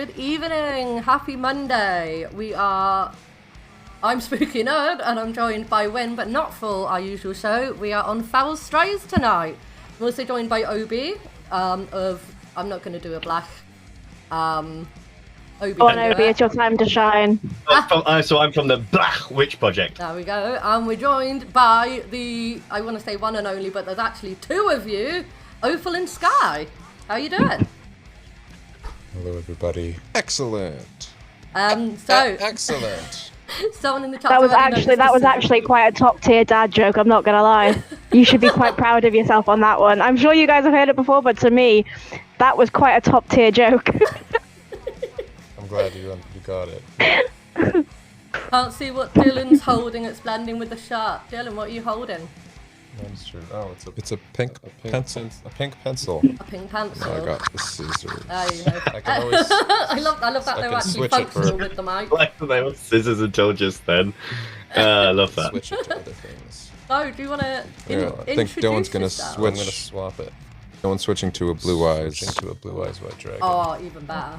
Good evening, happy Monday. I'm Spooky Nerd, and I'm joined by Win, but not for our usual show. We are on Foul Strays tonight. I'm also joined by Obi, I'm not going to do a black. Obi, go on, Obi, it's your time to shine. So I'm from the Black Witch Project. There we go. And we're joined by I want to say one and only, but there's actually two of you, Opal In Sky. How you doing? Hello, everybody. Excellent. Excellent. Someone in the chat. That was actually quite a top tier dad joke. I'm not gonna lie. You should be quite proud of yourself on that one. I'm sure you guys have heard it before, but to me, that was quite a top tier joke. I'm glad you got it. Can't see what Dylan's holding. It's blending with the shirt. Dylan, what are you holding? That's true. Oh, it's a pink pencil. A pink pencil. A pink pencil. I got the scissors. You know. I can always. I love that they're actually functional with the mic. Like they were scissors until just then. I love that. Switch it to other things. Oh, do you want to I think Dylan's gonna yourself? switch. I'm gonna swap it. Dylan's switching to a blue eyes. Switching to a blue eyes white dragon. Oh, even better.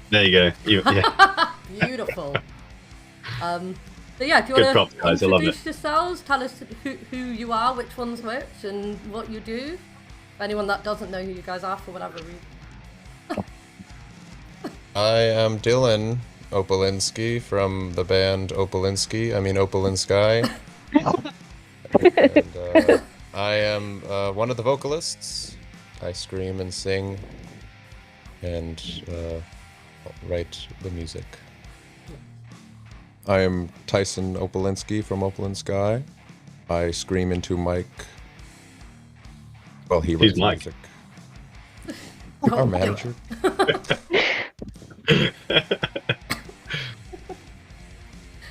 There you go. Yeah. Beautiful. So yeah, do you want to introduce yourselves? Tell us who you are, which one's which, and what you do. For anyone that doesn't know who you guys are for whatever reason. I am Dylon Opal In Sky from the band Opal In Sky. Opal In Sky. And, I am one of the vocalists. I scream and sing and write the music. I am Tyson Opal In Sky from Opal In Sky. I scream into mic. Well, he writes music. Our manager.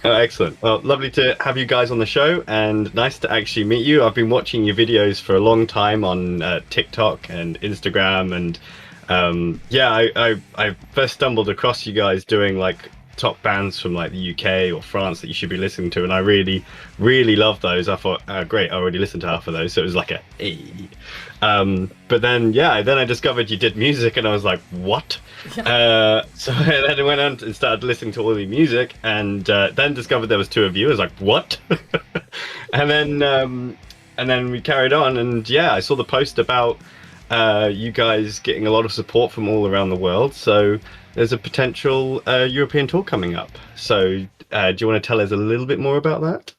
Oh, excellent. Well, lovely to have you guys on the show, and nice to actually meet you. I've been watching your videos for a long time on TikTok and Instagram, and I first stumbled across you guys doing like top bands from like the UK or France that you should be listening to, and I really love those. I thought, great, I already listened to half of those, so it was like a hey. But then I discovered you did music, and I was like, what? So then I went on and started listening to all the music, and then discovered there was two of you. I was like, what? and then we carried on, and I saw the post about you guys getting a lot of support from all around the world, so there's a potential European tour coming up. So do you want to tell us a little bit more about that?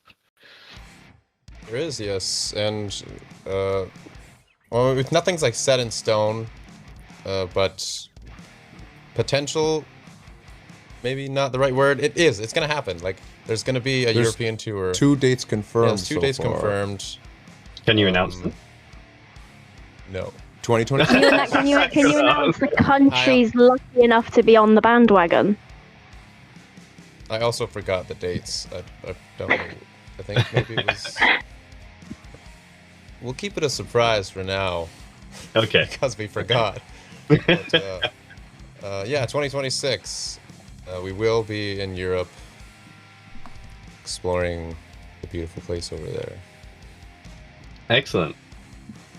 There is, yes, and nothing's like set in stone, but potential, maybe not the right word. It is. It's gonna happen. Like there's gonna be a European tour. 2 dates confirmed. Yes, 2 dates confirmed. Can you announce them? No. 2020. Can you announce the countries lucky enough to be on the bandwagon? I also forgot the dates. I don't know. I think maybe it was. We'll keep it a surprise for now. Okay. Because we forgot. But, 2026. We will be in Europe, exploring the beautiful place over there. Excellent.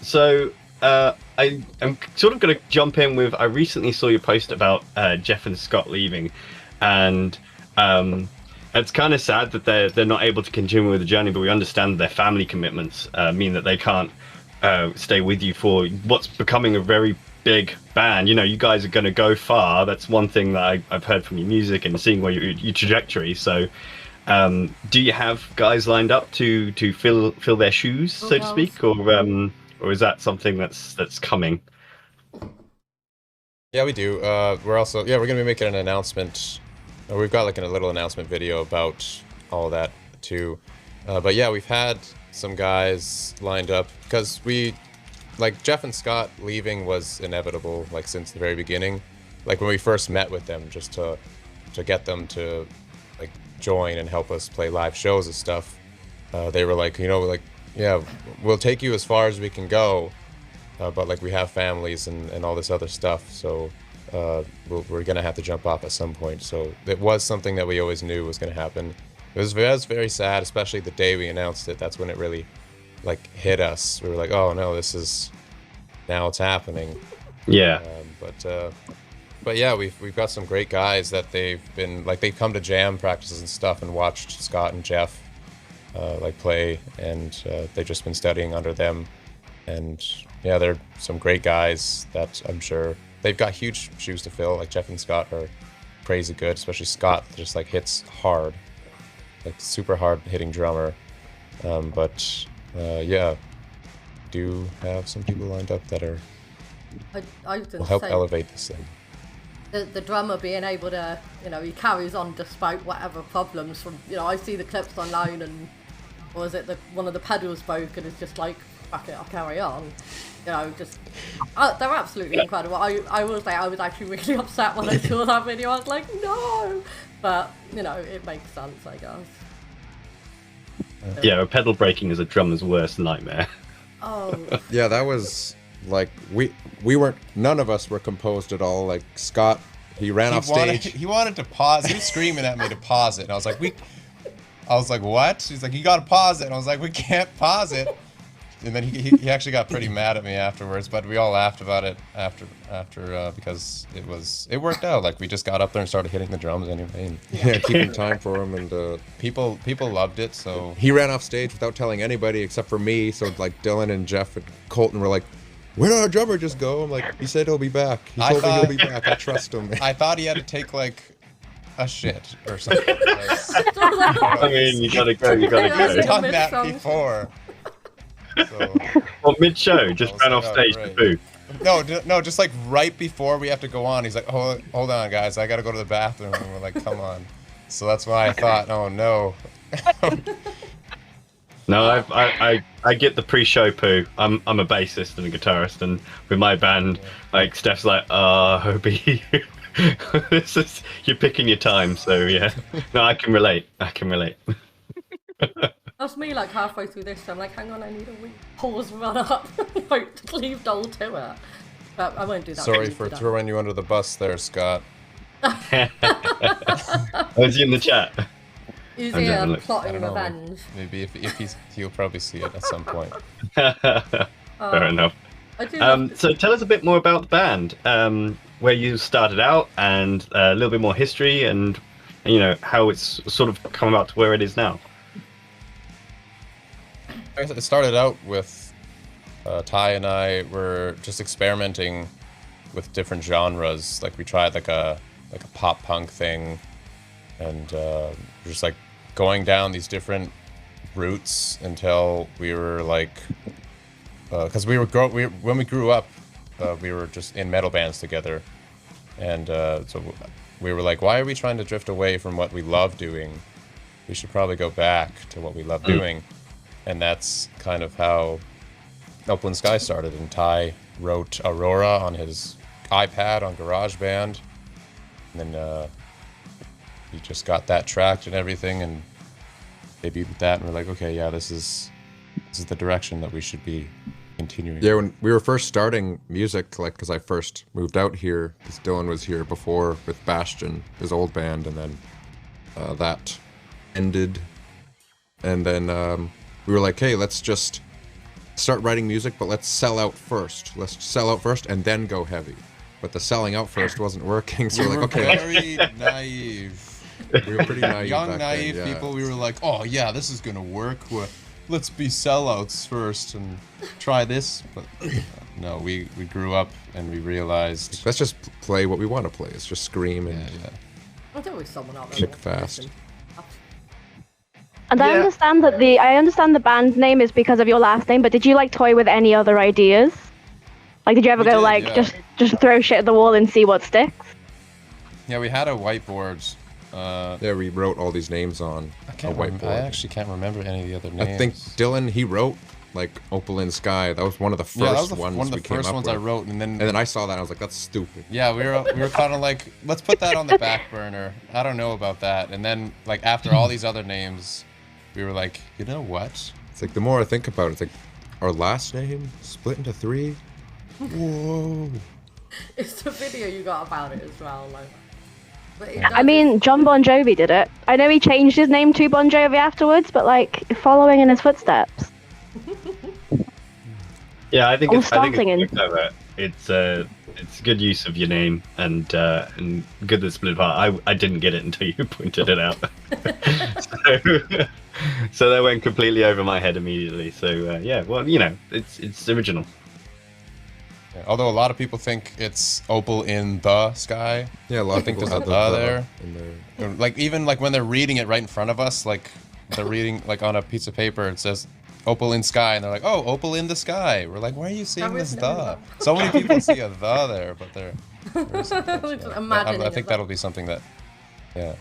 So I'm sort of going to jump in with, I recently saw your post about Jeff and Scott leaving, and it's kind of sad that they're not able to continue with the journey, but we understand their family commitments mean that they can't stay with you for what's becoming a very big band. You know, you guys are going to go far. That's one thing that I've heard from your music and seeing where your trajectory. So do you have guys lined up to fill their shoes, so to speak, or is that something that's coming? Yeah, we do. We're gonna be making an announcement. We've got like a little announcement video about all that too. But yeah, we've had some guys lined up because Jeff and Scott leaving was inevitable, like since the very beginning. Like when we first met with them, just to get them to like join and help us play live shows and stuff. They were like, yeah, we'll take you as far as we can go, but like we have families and all this other stuff, so we're gonna have to jump off at some point. So it was something that we always knew was gonna happen. It was very sad, especially the day we announced it. That's when it really like hit us. We were like, oh no, now it's happening. Yeah. But But yeah, we've got some great guys that they've come to jam practices and stuff and watched Scott and Jeff like play, and they've just been studying under them. And yeah, they're some great guys that I'm sure they've got huge shoes to fill. Like Jeff and Scott are crazy good, especially Scott just like hits hard, like super hard hitting drummer. But yeah, do have some people lined up that are will help elevate this thing. The drummer being able to, he carries on despite whatever problems from, I see the clips online and, or is it one of the pedals broke and it's just like, fuck it, I'll carry on. They're absolutely incredible. I will say I was actually really upset when I saw that video. I was like, no! But, it makes sense, I guess. Yeah, pedal breaking is a drummer's worst nightmare. Oh. Yeah, that was like we weren't. None of us were composed at all. Like Scott, he ran off stage. He wanted to pause. He was screaming at me to pause it, and I was like, what? He's like, you gotta pause it, and I was like, we can't pause it. And then he actually got pretty mad at me afterwards, but we all laughed about it after because it worked out. Like we just got up there and started hitting the drums anyway. And yeah, keeping time for him, and people loved it. So he ran off stage without telling anybody except for me. So like Dylan and Jeff and Colton were like, "Where did our drummer just go?" I'm like, "He said he'll be back. He told me he'll be back. I trust him." I thought he had to take like a shit or something. I mean, you gotta go. I've done that before. So, well, mid-show, just ran off stage to poo. No, just like right before we have to go on, he's like, hold on, guys, I gotta go to the bathroom. And we're like, come on. So that's why I thought, oh no. No, I get the pre-show poo. I'm a bassist and a guitarist, and with my band, like Steph's like, Hobie, you're picking your time. So yeah, no, I can relate. That's me, like, halfway through this, I'm like, hang on, I need a wee pause, run up, like, to leave Dole to it. But I won't do that. Sorry for throwing you under the bus there, Scott. Was he in the chat? Is he plotting revenge? Maybe if he'll probably see it at some point. Fair enough. So tell us a bit more about the band, where you started out, and a little bit more history, and how it's sort of come about to where it is now. It started out with Ty and I were just experimenting with different genres. Like we tried like a pop punk thing, and just like going down these different routes until we were like, because when we grew up, we were just in metal bands together, and so we were like, why are we trying to drift away from what we love doing? We should probably go back to what we love doing. And that's kind of how Opal In Sky started. And Ty wrote Aurora on his iPad on GarageBand. And then he just got that tracked and everything and debuted with that. And we're like, okay, yeah, this is the direction that we should be continuing. Yeah, when we were first starting music, like, because I first moved out here, because Dylan was here before with Bastion, his old band, and then that ended. And then we were like, hey, let's just start writing music, but let's sell out first. Let's sell out first and then go heavy. But the selling out first wasn't working, so we're like, okay. Very naive. We were pretty naive. Young, naive then, yeah. People, we were like, oh yeah, this is going to work. Let's be sellouts first and try this. But no, we grew up and we realized... Let's just play what we want to play. Let's just scream and There's always someone out there. Kick fast. And I understand that the band name is because of your last name, but did you like toy with any other ideas? Like, did you ever just throw shit at the wall and see what sticks? Yeah, we had a whiteboard. Yeah, we wrote all these names on a whiteboard. I actually can't remember any of the other names. I think Dylan, he wrote like Opal In Sky. That was one of the first ones. One of the first ones I wrote, and then I saw that and I was like, that's stupid. Yeah, we were kind of like, let's put that on the back burner. I don't know about that. And then like after all these other names, we were like, you know what? It's like the more I think about it, it's like our last name split into 3. Whoa! It's the video you got about it as well, like. I mean, John Bon Jovi did it. I know he changed his name to Bon Jovi afterwards, but like following in his footsteps. Yeah, I think it's clever. It's It's good use of your name and good that split apart. I didn't get it until you pointed it out. So that went completely over my head immediately. So yeah, well, you know, it's original. Yeah, although a lot of people think it's Opal in the Sky. Yeah, a lot of think people there's have a the there. in there. Like even like when they're reading it right in front of us, like they're reading like on a piece of paper, it says Opal in Sky, and they're like, oh, Opal in the Sky. We're like, why are you seeing this the? So many people see a the there, but there isn't. I think that'll be something that, yeah.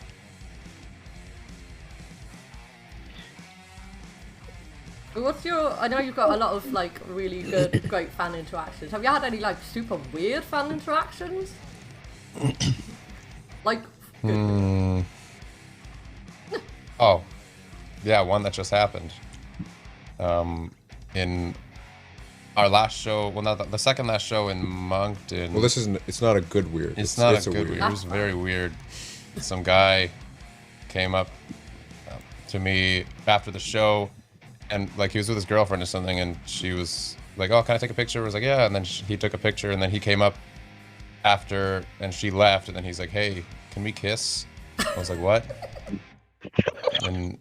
What's your? I know you've got a lot of like really good, great fan interactions. Have you had any like super weird fan interactions? Like. Oh, yeah, one that just happened. In our last show, well, not the second last show in Moncton. Well, this isn't. It's not a good weird. It's not a good weird. weird. It was very weird. Some guy came up to me after the show, and like he was with his girlfriend or something, and she was like, "Oh, can I take a picture?" I was like, "Yeah," and then he took a picture, and then he came up after, and she left, and then he's like, "Hey, can we kiss?" I was like, "What?" And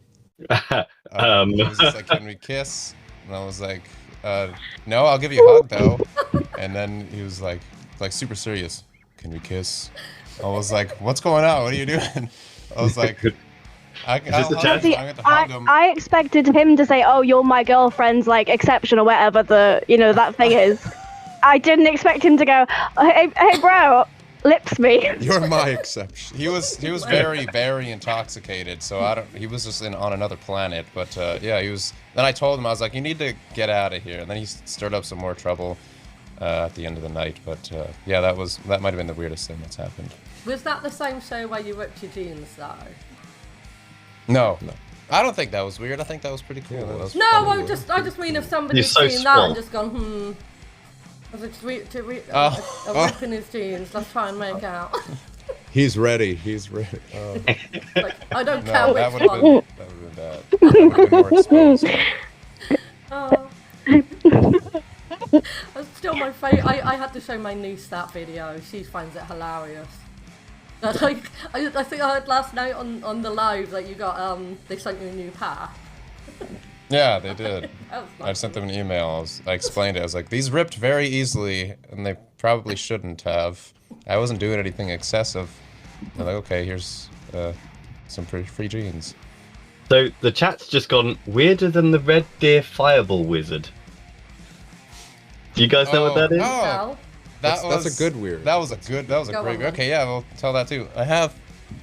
he was just like, "Can we kiss?" And I was like, "No, I'll give you a hug though." And then he was like super serious. "Can we kiss?" I was like, "What's going on? What are you doing?" I was like, I expected him to say, "Oh, you're my girlfriend's like exception or whatever the that thing is." I didn't expect him to go, "Hey, bro, lips me." You're my exception. He was very, very intoxicated, so he was just on another planet. But yeah, he was. Then I told him, I was like, "You need to get out of here." And then he stirred up some more trouble at the end of the night. But yeah, that might have been the weirdest thing that's happened. Was that the same show where you ripped your jeans though? No. I don't think that was weird. I think that was pretty cool. Yeah, I just mean if somebody's seen that and just gone, Was it a rip in his jeans? Let's try and make out. He's ready. He's ready. Like, I don't care which one. That would have been bad. That would have been more exposed. That's still my favourite. I had to show my niece that video. She finds it hilarious. Like, I think I heard last night on the live that you got they sent you a new pack. Yeah, they did. Nice. I sent them an email. I explained it. I was like, these ripped very easily, and they probably shouldn't have. I wasn't doing anything excessive. They're like, okay, here's some pretty free jeans. So the chat's just gone weirder than the Red Deer Fireball Wizard. Do you guys know what that is? Oh, That's a good weird. That was a great. Okay, yeah, we'll tell that too.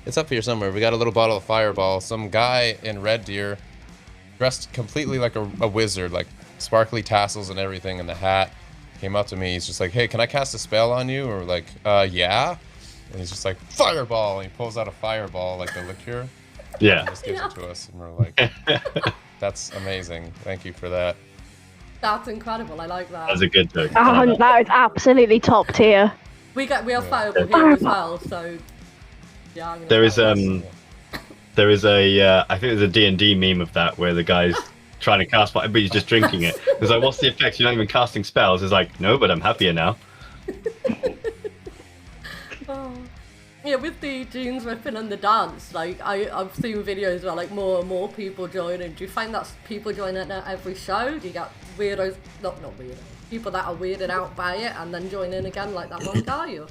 It's up here somewhere. We got a little bottle of Fireball. Some guy in Red Deer, dressed completely like a wizard, like sparkly tassels and everything, and the hat, came up to me. He's just like, "Hey, can I cast a spell on you?" Or like, "Yeah." And he's just like, "Fireball!" And he pulls out a fireball, like the liqueur. Yeah. And just gives it to us, and we're like, "That's amazing. Thank you for that." That's incredible. I like that. That's a good joke. That is absolutely top tier. We have Fireball here as well, so yeah. There is I think there's a D&D meme of that where the guy's trying to cast fire, but he's just drinking it. It's like, what's the effect? You're not even casting spells. It's like, no, but I'm happier now. Yeah, with the jeans ripping and the dance, like I've seen videos where like more and more people join. And do you find that people join at every show? Do you get weirdos, not weirdos, people that are weirded out by it and then join in again, like that one guy? Or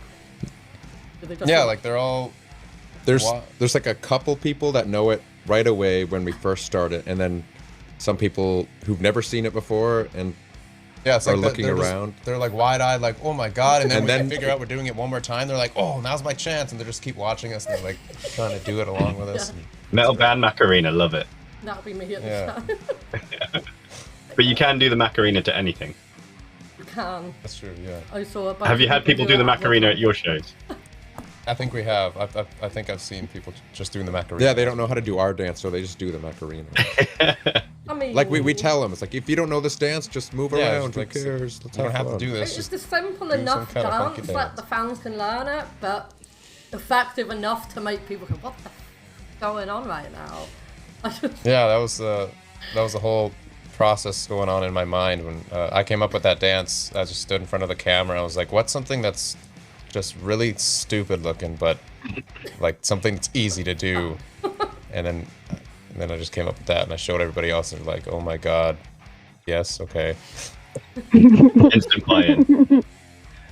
do they just like they're all. There's like a couple people that know it right away when we first started, and then some people who've never seen it before and it's are like looking around. They're like wide-eyed, like, "Oh my god!" And then when they figure out we're doing it one more time, they're like, "Oh, now's my chance!" And they just keep watching us and they're like trying to do it along with us. Metal Band Macarena, love it. That'll be me at the show. But you can do the Macarena to anything. You can. That's true. Yeah. I saw a bunch Have you of had people do the Macarena at your shows? I think we have. I think I've seen people just doing the Macarena. Yeah, they don't know how to do our dance, so they just do the Macarena. I mean, like we tell them, it's like, if you don't know this dance, just move around. Who cares? Let's you don't have to do this. It's just a simple enough dance that the fans can learn it, but effective enough to make people go, "What the f is going on right now?" Yeah, that was the whole process going on in my mind when I came up with that dance. I just stood in front of the camera. I was like, what's something that's just really stupid looking, but like something that's easy to do? And then I just came up with that, and I showed everybody else, and they're like, oh my god, yes, okay. Instant buy-in.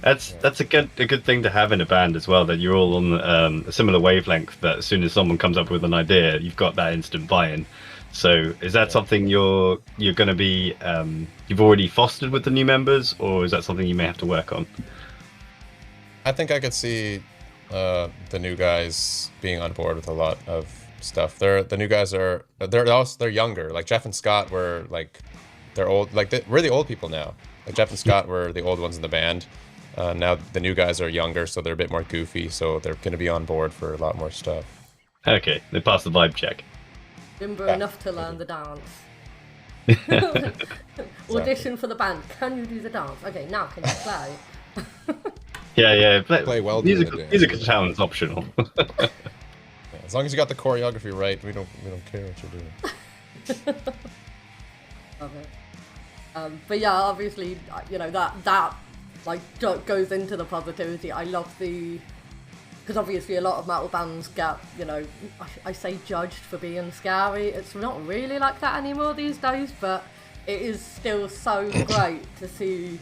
That's a good thing to have in a band as well, that you're all on a similar wavelength, that as soon as someone comes up with an idea, you've got that instant buy-in. So is that something you're going to be you've already fostered with the new members, or is that something you may have to work on? I think I could see the new guys being on board with a lot of stuff. The new guys they're younger. Like Jeff and Scott were like, they're old. Like we're the old people now. Like Jeff and Scott were the old ones in the band. Now the new guys are younger, so they're a bit more goofy. So they're going to be on board for a lot more stuff. Okay, they passed the vibe check. Limber enough to learn the dance. Audition for the band. Can you do the dance? Okay, now can you play? Yeah. Play well. Musical talent's optional. As long as you got the choreography right, we don't care what you're doing. Love it. But yeah, obviously, that like goes into the positivity. I love because obviously a lot of metal bands get, I say judged for being scary. It's not really like that anymore these days, but it is still so great to see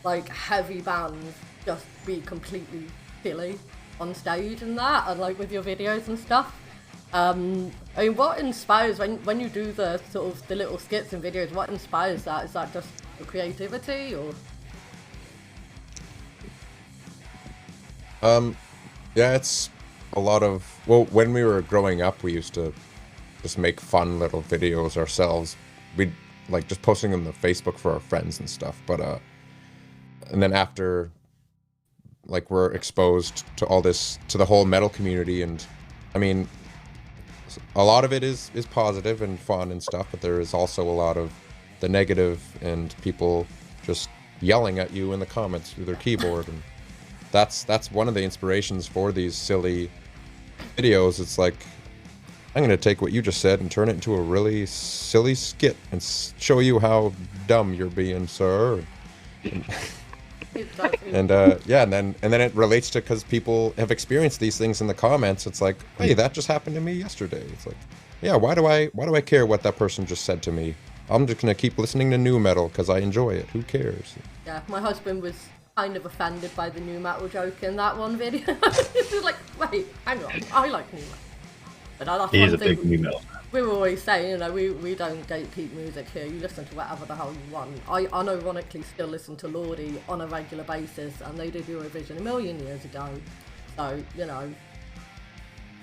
like heavy bands just be completely silly on stage and that, and like with your videos and stuff. I mean, what inspires when you do the sort of the little skits and videos? What inspires that? Is that just the creativity, or? Yeah, it's a lot of, well, when we were growing up, we used to just make fun little videos ourselves. We'd like just posting them to Facebook for our friends and stuff. But and then after, like, we're exposed to all this, to the whole metal community, and I mean, a lot of it is positive and fun and stuff, but there is also a lot of the negative and people just yelling at you in the comments through their keyboard, and that's one of the inspirations for these silly videos. It's like, I'm going to take what you just said and turn it into a really silly skit and show you how dumb you're being, sir. And yeah, and then it relates to, because people have experienced these things in the comments. It's like, hey, that just happened to me yesterday. It's like, yeah, why do I care what that person just said to me? I'm just going to keep listening to new metal because I enjoy it. Who cares? Yeah, my husband was kind of offended by the new metal joke in that one video. He was like, wait, hang on, I like new metal. But that's He is one a thing big new metal fan. we were always saying, we don't gatekeep music here. You listen to whatever the hell you want. I unironically still listen to Lordi on a regular basis, and they did Eurovision a million years ago. So, I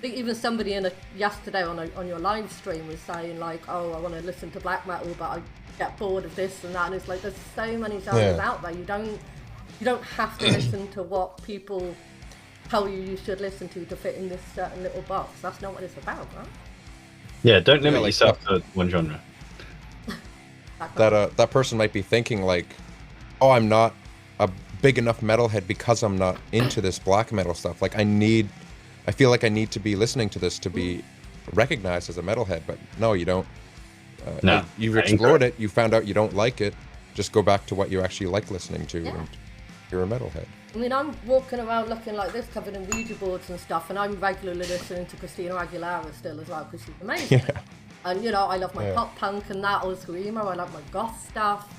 think even somebody yesterday on your live stream was saying like, oh, I want to listen to black metal, but I get bored of this and that. And it's like, there's so many genres out there. You don't have to listen to what people tell you should listen to fit in this certain little box. That's not what it's about, right? Yeah, don't limit like yourself to one genre. That person might be thinking like, oh, I'm not a big enough metalhead because I'm not into this black metal stuff. Like, I feel like I need to be listening to this to be recognized as a metalhead. But no, you don't. No, you've explored it. You found out you don't like it. Just go back to what you actually like listening to, and you're a metalhead. I mean, I'm walking around looking like this, covered in Ouija boards and stuff, and I'm regularly listening to Christina Aguilera still as well, because she's amazing. Yeah. And, I love my pop punk and that, or screamo. I like my goth stuff,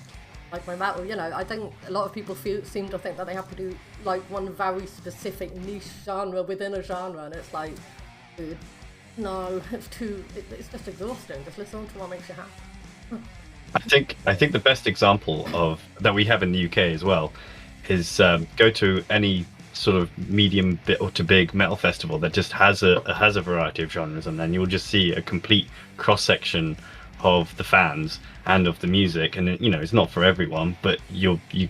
like my metal. I think a lot of people seem to think that they have to do, like, one very specific niche genre within a genre, and it's like, dude, no, it's just exhausting. Just listen to what makes you happy. I think the best example of that we have in the UK as well is go to any sort of medium bit or to big metal festival that just has a variety of genres, and then you'll just see a complete cross section of the fans and of the music. And it's not for everyone, but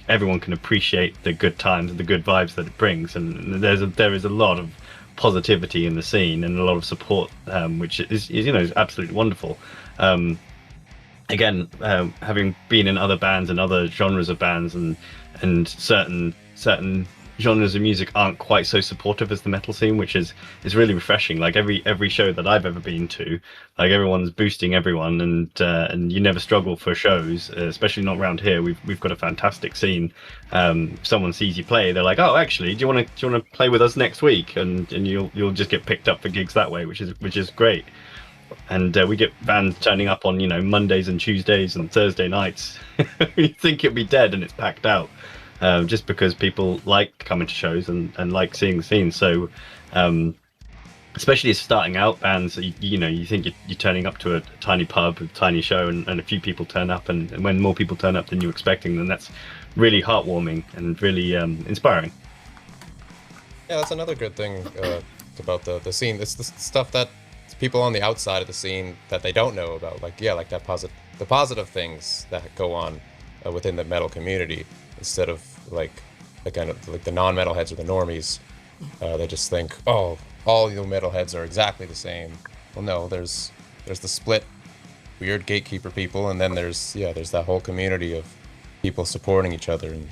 everyone can appreciate the good times and the good vibes that it brings. And there is a lot of positivity in the scene and a lot of support, which is absolutely wonderful. Again, having been in other bands and other genres of bands and certain genres of music aren't quite so supportive as the metal scene, which is really refreshing. Like every show that I've ever been to, like everyone's boosting everyone, and you never struggle for shows, especially not around here. We've got a fantastic scene. If someone sees you play, they're like, oh, actually, do you want to play with us next week? And you'll just get picked up for gigs that way, which is great. And we get bands turning up on Mondays and Tuesdays and Thursday nights. You think it'll be dead, and it's packed out, just because people like coming to shows and like seeing the scene. So especially as starting out bands, you think you're turning up to a tiny pub, a tiny show, and a few people turn up, and when more people turn up than you're expecting, then that's really heartwarming and really inspiring. Yeah, that's another good thing about the scene. It's the stuff that people on the outside of the scene that they don't know about, like the positive things that go on within the metal community, instead of like the non-metal heads or the normies. They just think, oh, all the metalheads are exactly the same. Well, no, there's the split weird gatekeeper people, and then there's that whole community of people supporting each other and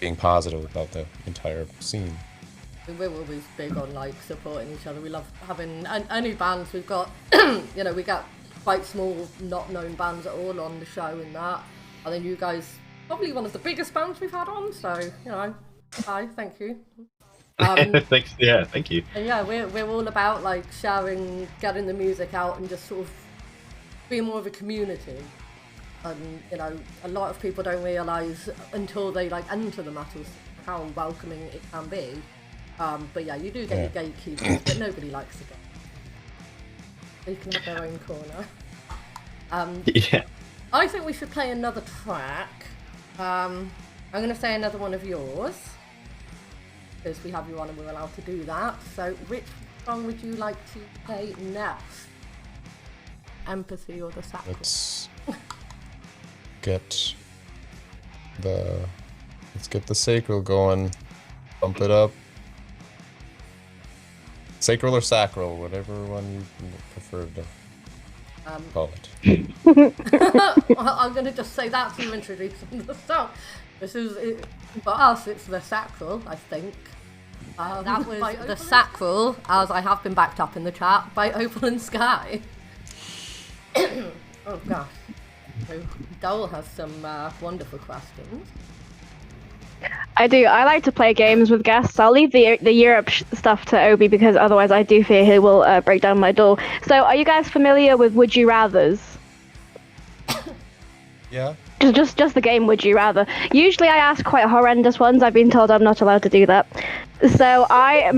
being positive about the entire scene. We're always big on supporting each other. We love having any bands we've got. We got quite small, not known bands at all on the show and that. And then you guys, probably one of the biggest bands we've had on. So hi, thank you. Thanks. Yeah, thank you. And yeah, we're all about sharing, getting the music out, and just sort of being more of a community. And a lot of people don't realise until they enter the metal how welcoming it can be. But yeah, you do get your gatekeepers, but nobody likes to get. They can have their own corner. Yeah. I think we should play another track. I'm going to say another one of yours, because we have you on and we're allowed to do that. So which song would you like to play next? Empathy or the Sacral? Let's get the Sacral going. Bump it up. Sacral or Sacral, whatever one you prefer to call it. Well, I'm going to just say that to introduce the song. For us, it's the Sacral, I think. That was the Sacral, as I have been backed up in the chat, by Opal In Sky. Oh gosh. So Dole has some wonderful questions. I do. I like to play games with guests. I'll leave the Europe stuff to Obi, because otherwise I do fear he will break down my door. So are you guys familiar with Would You Rathers? Yeah. Just the game Would You Rather. Usually I ask quite horrendous ones. I've been told I'm not allowed to do that. So I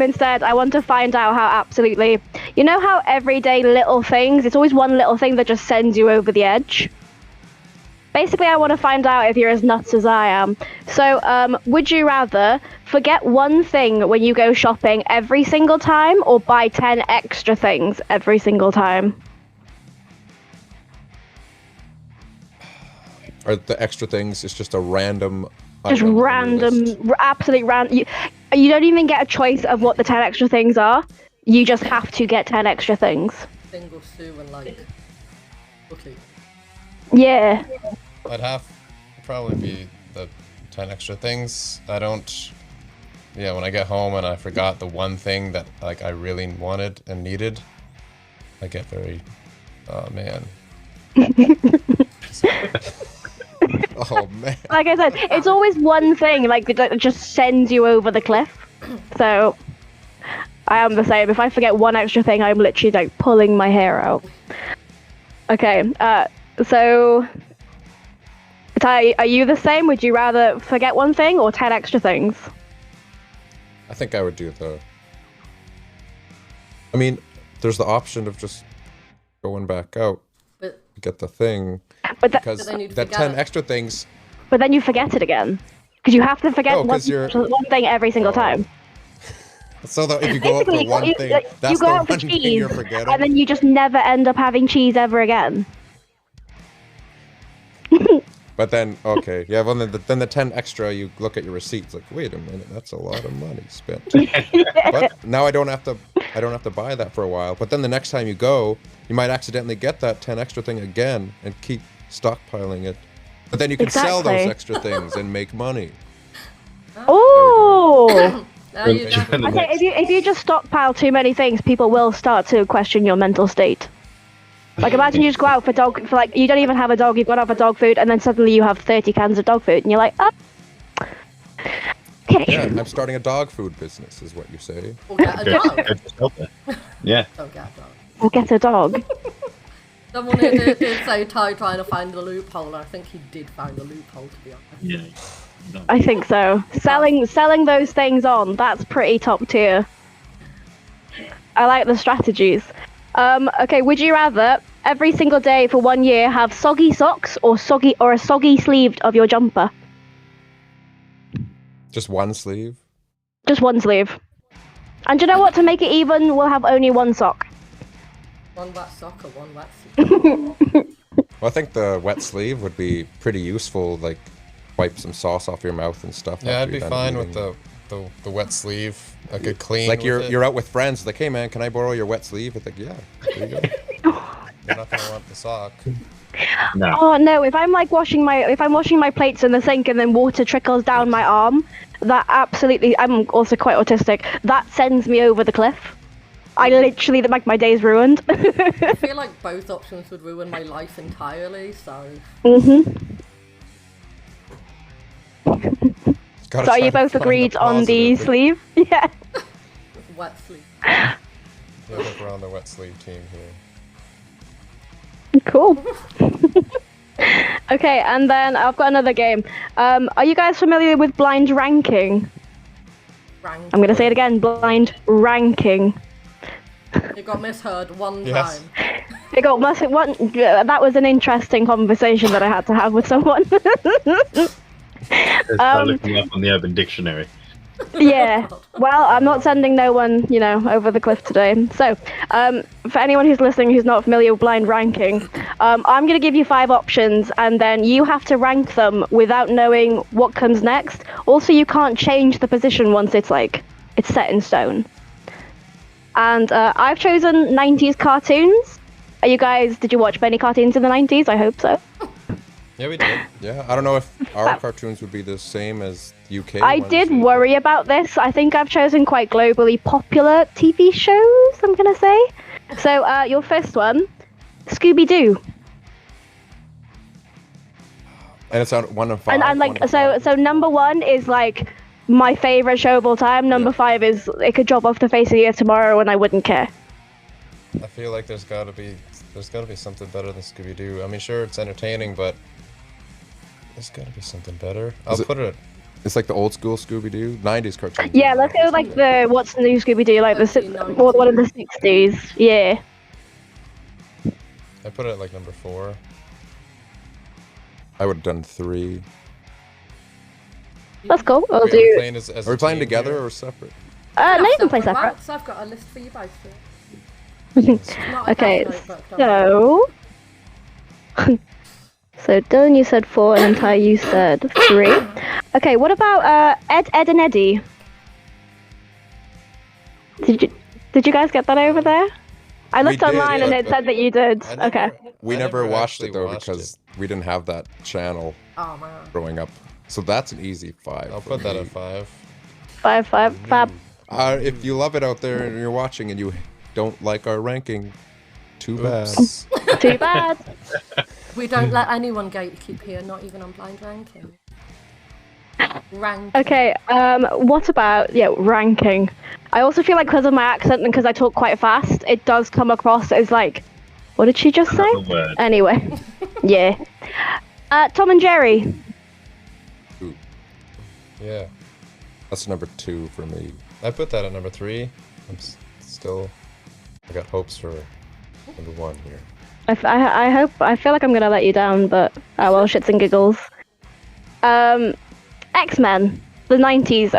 want to find out how absolutely... You know how everyday little things, it's always one little thing that just sends you over the edge? Basically, I want to find out if you're as nuts as I am. So, would you rather forget one thing when you go shopping every single time, or buy 10 extra things every single time? Are the extra things is just a random... Just random, absolute random. You don't even get a choice of what the 10 extra things are. You just have to get 10 extra things. Single Sue and okay. Yeah. I'd have to probably be the 10 extra things. When I get home and I forgot the one thing that I really wanted and needed, I get very, oh man. Oh man. Like I said, it's always one thing that just sends you over the cliff. So I am the same. If I forget one extra thing, I'm literally pulling my hair out. Okay, so Ty, are you the same? Would you rather forget one thing or 10 extra things? I think I would do I mean, there's the option of just going back out, but get the thing, but because that 10 extra things... But then you forget it again. Because you have to forget one thing every single time. So that if you go out for one thing, that's the one thing you're forgetting. And then you just never end up having cheese ever again. But then, okay, yeah, well, then the 10 extra, you look at your receipts, wait a minute, that's a lot of money spent. But now I don't have to buy that for a while. But then the next time you go, you might accidentally get that 10 extra thing again and keep stockpiling it. But then you can sell those extra things and make money. Oh! Oh. There you go. I think if you just stockpile too many things, people will start to question your mental state. Like imagine you just go out for like you don't even have a dog, you've gone out for dog food, and then suddenly you have 30 cans of dog food, and you're like, oh. Okay. Yeah, I'm starting a dog food business, is what you say. Or get a dog. Yeah. Don't get a dog. Or get a dog. Someone did say Ty trying to find the loophole, and I think he did find the loophole, to be honest. Yeah. No. I think so. Selling those things on, that's pretty top tier. I like the strategies. Okay, would you rather every single day for 1 year have soggy socks or a soggy sleeve of your jumper? Just one sleeve? Just one sleeve. And do you know what? To make it even, we'll have only one sock. One wet sock or one wet sleeve? Well, I think the wet sleeve would be pretty useful, like wipe some sauce off your mouth and stuff. Yeah, after I'd be you're done fine with eating. the wet sleeve. I could clean. Like with you're it. out with friends, like, hey man, can I borrow your wet sleeve? It's like, yeah, there you go. You're not gonna want the sock. No. Oh no! If I'm washing my plates in the sink and then water trickles down my arm, that absolutely. I'm also quite autistic. That sends me over the cliff. I literally, like, my day's ruined. I feel like both options would ruin my life entirely, so... Gotta So try you to both find agreed on the positive. sleeve? Yeah. Wet sleeve. Yeah, I think we're on the wet sleeve team here. Cool. Okay, and then I've got another game. Are you guys familiar with blind ranking? Rank. I'm gonna say it again, blind ranking. You got misheard one Yes. time. That was an interesting conversation that I had to have with someone. Start looking up on the Urban Dictionary. Yeah. Well, I'm not sending no one, over the cliff today. So, for anyone who's listening who's not familiar with blind ranking, I'm going to give you 5 options, and then you have to rank them without knowing what comes next. Also, you can't change the position once it's set in stone. And I've chosen 90s cartoons. Did you watch many cartoons in the 90s? I hope so. Yeah, we did. Yeah, I don't know if our cartoons would be the same as UK I ones. did worry about this. I think I've chosen quite globally popular TV shows, I'm going to say. So, your first one, Scooby-Doo. And it's on 1 and 5. And so number 1 is my favorite show of all time. Number 5 is it could drop off the face of the earth tomorrow and I wouldn't care. I feel like there's gotta be something better than Scooby-Doo. I mean, sure, it's entertaining, but there's gotta be something better. It's like the old school Scooby-Doo, 90s cartoons. Yeah, let's go the what's the new Scooby-Doo, the one in the 60s. Yeah. I put it at number 4. I would have done 3. That's cool. I'll Are we do. playing as Are a we playing team together here? or separate? No, you can play separate. Routes, I've got a list for you both here. Not a Okay, notebook, don't worry. so Dylan, you said 4, and Ty, you said 3. Okay, what about Ed, and Eddie? Did you guys get that over there? I looked did, online and yeah, it but- said that you did. I Okay. We I never watched actually it though watched because we didn't have that channel Oh, man. growing up. So that's an easy 5. I'll for put that me. at 5. 5, fab. If you love it out there and you're watching and you don't like our ranking, too bad. Oops. Too bad. We don't let anyone gatekeep here, not even on blind ranking. Rank. Okay, what about, ranking? I also feel like because of my accent and because I talk quite fast, it does come across as what did she just say? Another word. Anyway, yeah. Tom and Jerry. Yeah. That's number 2 for me. I put that at number 3. I'm still. I got hopes for number 1 here. I feel like I'm gonna let you down, but shits and giggles. X-Men, the 90s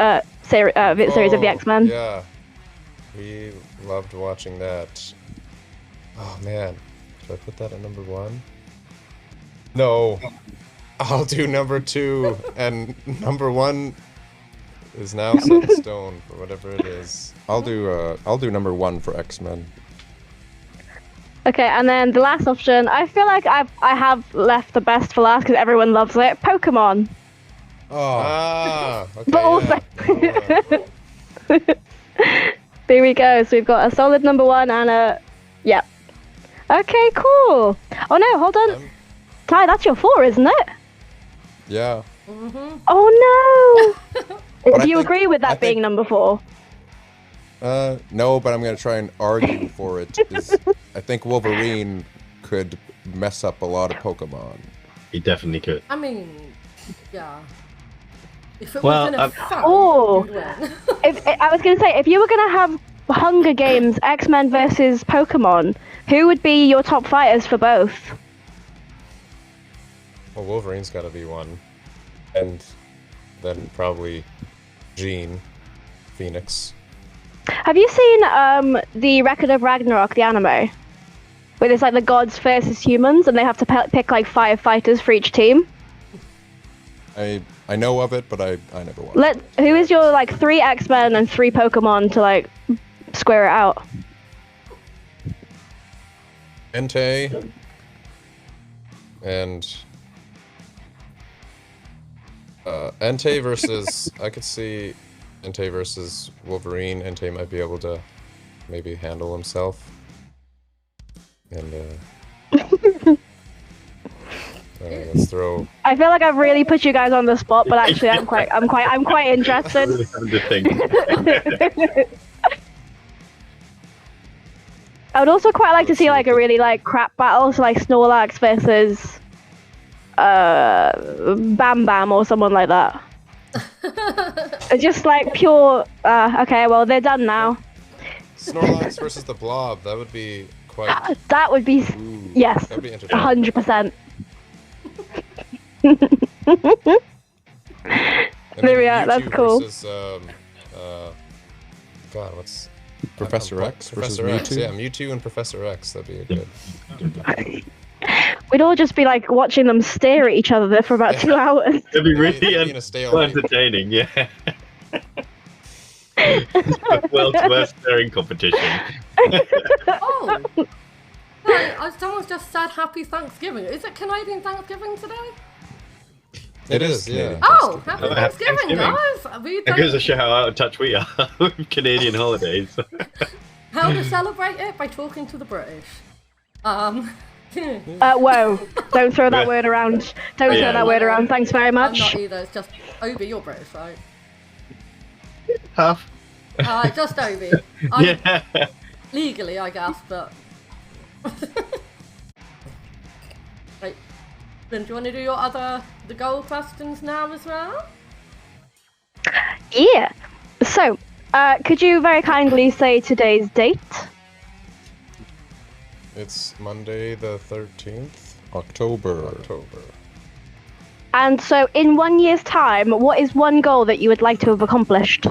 series of the X-Men. Yeah. We loved watching that. Oh man. Should I put that at number 1? No. I'll do number 2, and number 1 is now set in stone for whatever it is. I'll do number 1 for X-Men. Okay, and then the last option, I feel like I have left the best for last because everyone loves it. Pokemon. Oh, Okay. But also, yeah. There we go. So we've got a solid number 1 and a... Yep. Okay, cool. Oh no, hold on. Ty, that's your 4, isn't it? Yeah. Oh no! But Do you agree with that being number 4? No, but I'm gonna try and argue for it. I think Wolverine could mess up a lot of Pokemon. He definitely could. I mean, yeah. If it Well, was in a fight, Oh. you'd win. I was gonna say, if you were gonna have Hunger Games, X-Men versus Pokemon, who would be your top fighters for both? Well, Wolverine's got to be one, and then probably Jean, Phoenix. Have you seen the Record of Ragnarok, the anime? Where it's like the gods versus humans, and they have to pick like 5 fighters for each team. I know of it, but I never watched. Who is your like 3 X-Men and 3 Pokemon to like square it out? Entei and Entei versus I could see Entei versus Wolverine. Entei might be able to maybe handle himself. And let's throw. I feel like I've really put you guys on the spot, but actually I'm quite interested. Really having to think. I would also quite like to see like a really like crap battle, so like Snorlax versus Bam Bam or someone like that. Just like pure. Okay, well they're done now. Snorlax versus the Blob. That would be quite. That would be yes, That would be entertaining. 100%. And There we then are, that's Mewtwo cool. Versus, God, what's Professor X versus Professor X? Mewtwo? Yeah, Mewtwo and Professor X. That'd be a good. We'd all just be like watching them stare at each other for about 2 hours. It'd be That'd be really in a stalemate. entertaining, yeah. World's worst staring competition. Oh! No, someone's just said Happy Thanksgiving. Is it Canadian Thanksgiving today? It is, yeah. Oh, Happy Happy Thanksgiving, Thanksgiving. guys! We It goes to don't... show how out of touch we are with Canadian holidays. How to celebrate it? By talking to the British. Whoa! Don't throw that word around. Don't throw that word around. Thanks very I'm much. not either, it's just Obi, you're British, right? Half. Just Obi. Yeah. Legally, I guess, but... Right. Then do you want to do the goal questions now as well? Yeah. So, could you very kindly say today's date? It's Monday the 13th. October. And so, in 1 year's time, what is one goal that you would like to have accomplished?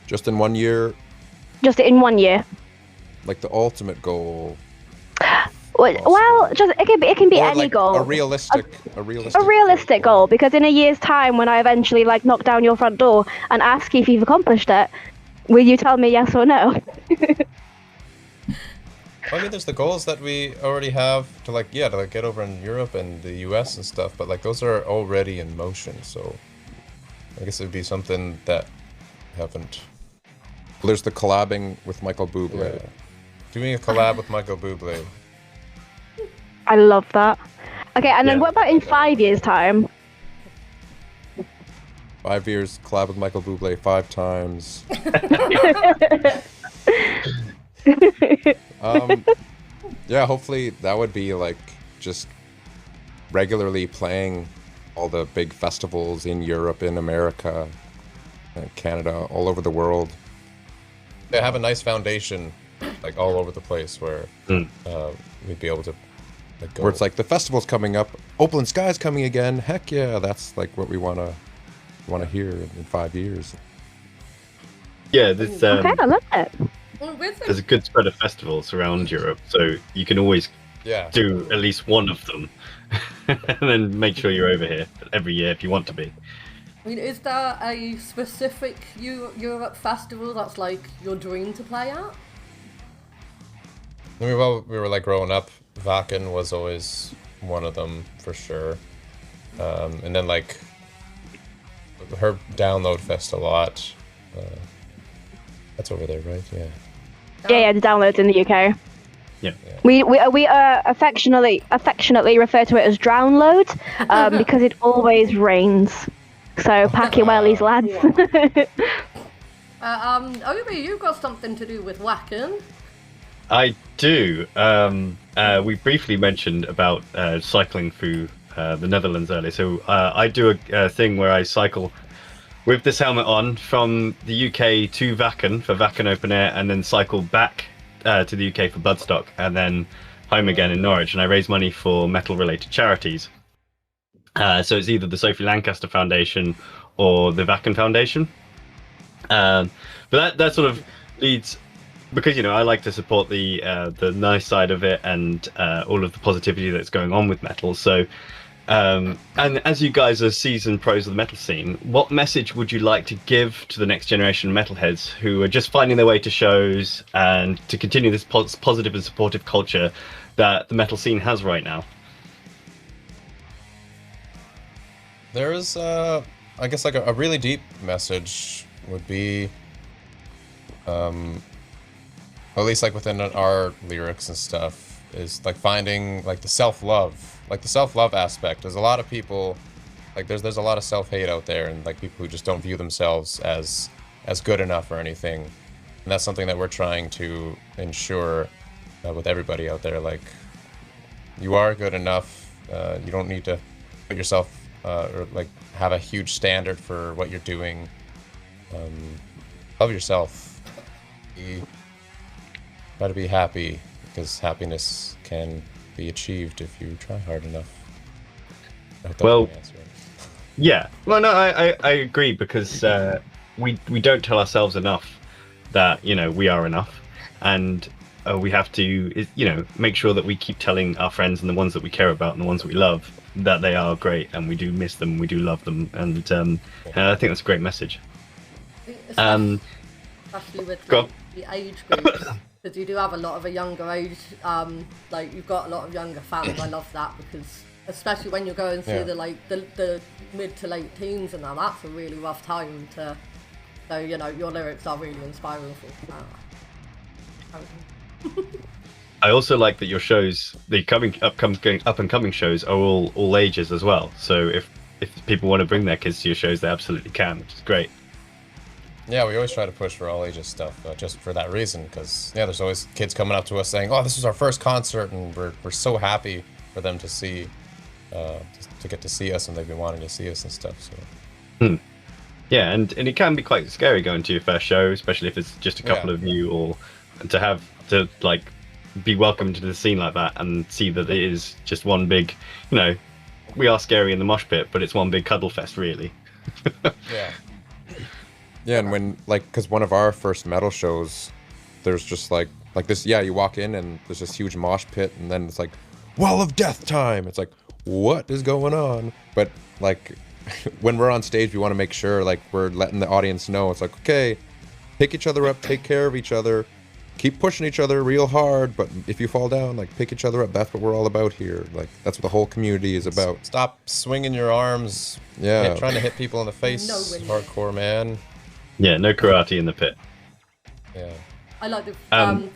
Just in 1 year, Just in 1 year. like the ultimate goal. Well, just it can be Or any like goal. a realistic A realistic goal, because in a year's time, when I eventually like knock down your front door and ask you if you've accomplished it, will you tell me yes or no? I mean, there's the goals that we already have to like get over in Europe and the US and stuff, but like those are already in motion, so I guess it'd be something that haven't. There's the collabing with Michael Bublé. Yeah. Doing a collab with Michael Bublé. I love that. Okay, and then Yeah. what about in 5 years' time? 5 years, collab with Michael Bublé 5 times. Yeah, hopefully that would be like just regularly playing all the big festivals in Europe, in America, Canada, all over the world. They have a nice foundation, like all over the place, where we'd be able to like, go. Where it's like the festival's coming up, Opal In Sky's coming again. Heck yeah, that's like what we wanna hear in 5 years. Yeah, there's Okay, I love it. Well, with there's a good spread of festivals around Europe, so you can always Yeah. do at least one of them, and then make sure you're over here every year if you want to be. I mean, is there a specific Europe festival that's like your dream to play at? I mean, while we were like growing up, Wacken was always one of them for sure. And then like her download fest a lot. That's over there, right? Yeah. Yeah, the downloads in the UK. Yeah. We affectionately refer to it as drownload because it always rains. So pack your wellies, lads. Obi, you've got something to do with Wacken. I do. We briefly mentioned about cycling through the Netherlands earlier. So I do a thing where I cycle with this helmet on from the UK to Wacken for Wacken Open Air, and then cycle back to the UK for Bloodstock, and then home again in Norwich. And I raise money for metal-related charities. So it's either the Sophie Lancaster Foundation or the Wacken Foundation. But that sort of leads, because I like to support the nice side of it and all of the positivity that's going on with metal. So and as you guys are seasoned pros of the metal scene, what message would you like to give to the next generation of metalheads who are just finding their way to shows and to continue this positive and supportive culture that the metal scene has right now? There is, I guess, like a really deep message would be, at least like within our lyrics and stuff, is like finding like the self-love aspect. There's a lot of people, like there's a lot of self-hate out there, and like people who just don't view themselves as good enough or anything. And that's something that we're trying to ensure with everybody out there. Like, you are good enough. You don't need to put yourself or like have a huge standard for what you're doing. Love yourself. Try to be happy, because happiness can be achieved if you try hard enough. Well, yeah. Well, no, I agree, because we don't tell ourselves enough that we are enough, and we have to make sure that we keep telling our friends and the ones that we care about and the ones that we love that they are great, and we do miss them, we do love them, and I think that's a great message. Especially with the age groups, because you do have a lot of a younger age, like you've got a lot of younger fans. I love that, because especially when you're going through the mid to late teens and that's a really rough time to. So your lyrics are really inspiring for I also like that your shows, the up and coming shows, are all ages as well. So if people want to bring their kids to your shows, they absolutely can, which is great. Yeah, we always try to push for all ages stuff, just for that reason, because there's always kids coming up to us saying, "Oh, this is our first concert," and we're so happy for them to see, to get to see us, and they've been wanting to see us and stuff. So. Yeah, and it can be quite scary going to your first show, especially if it's just a couple of you, or to have to like be welcomed to the scene like that and see that it is just one big, we are scary in the mosh pit, but it's one big cuddle fest, really. Yeah. Yeah, and when, like, because one of our first metal shows, there's just like this, you walk in and there's this huge mosh pit, and then it's like, Wall of Death time! It's like, what is going on? But, like, when we're on stage, we want to make sure, like, we're letting the audience know, it's like, okay, pick each other up, take care of each other, keep pushing each other real hard, but if you fall down, like, pick each other up. That's what we're all about here. Like, that's what the whole community is about. Stop swinging your arms. Yeah. Trying to hit people in the face. No way. Hardcore, man. Yeah, no karate in the pit. Yeah. I like the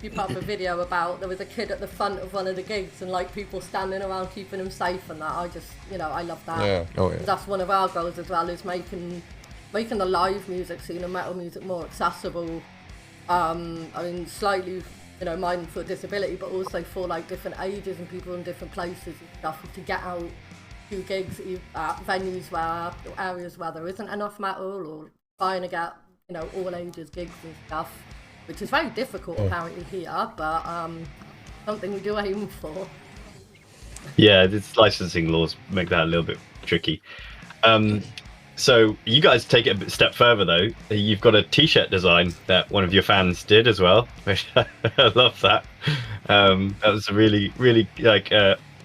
you put up a video about there was a kid at the front of one of the gigs and like people standing around keeping him safe and that. I just I love that. Yeah. Oh, yeah. That's one of our goals as well, is making the live music scene and metal music more accessible. I mean, slightly mindful of disability, but also for like different ages and people in different places and stuff, to get out to gigs at venues or areas where there isn't enough metal, or trying to get all ages gigs and stuff, which is very difficult apparently here, but something we do aim for. Yeah, its licensing laws make that a little bit tricky. So you guys take it a step further though. You've got a t-shirt design that one of your fans did as well. I love that. That was a really, really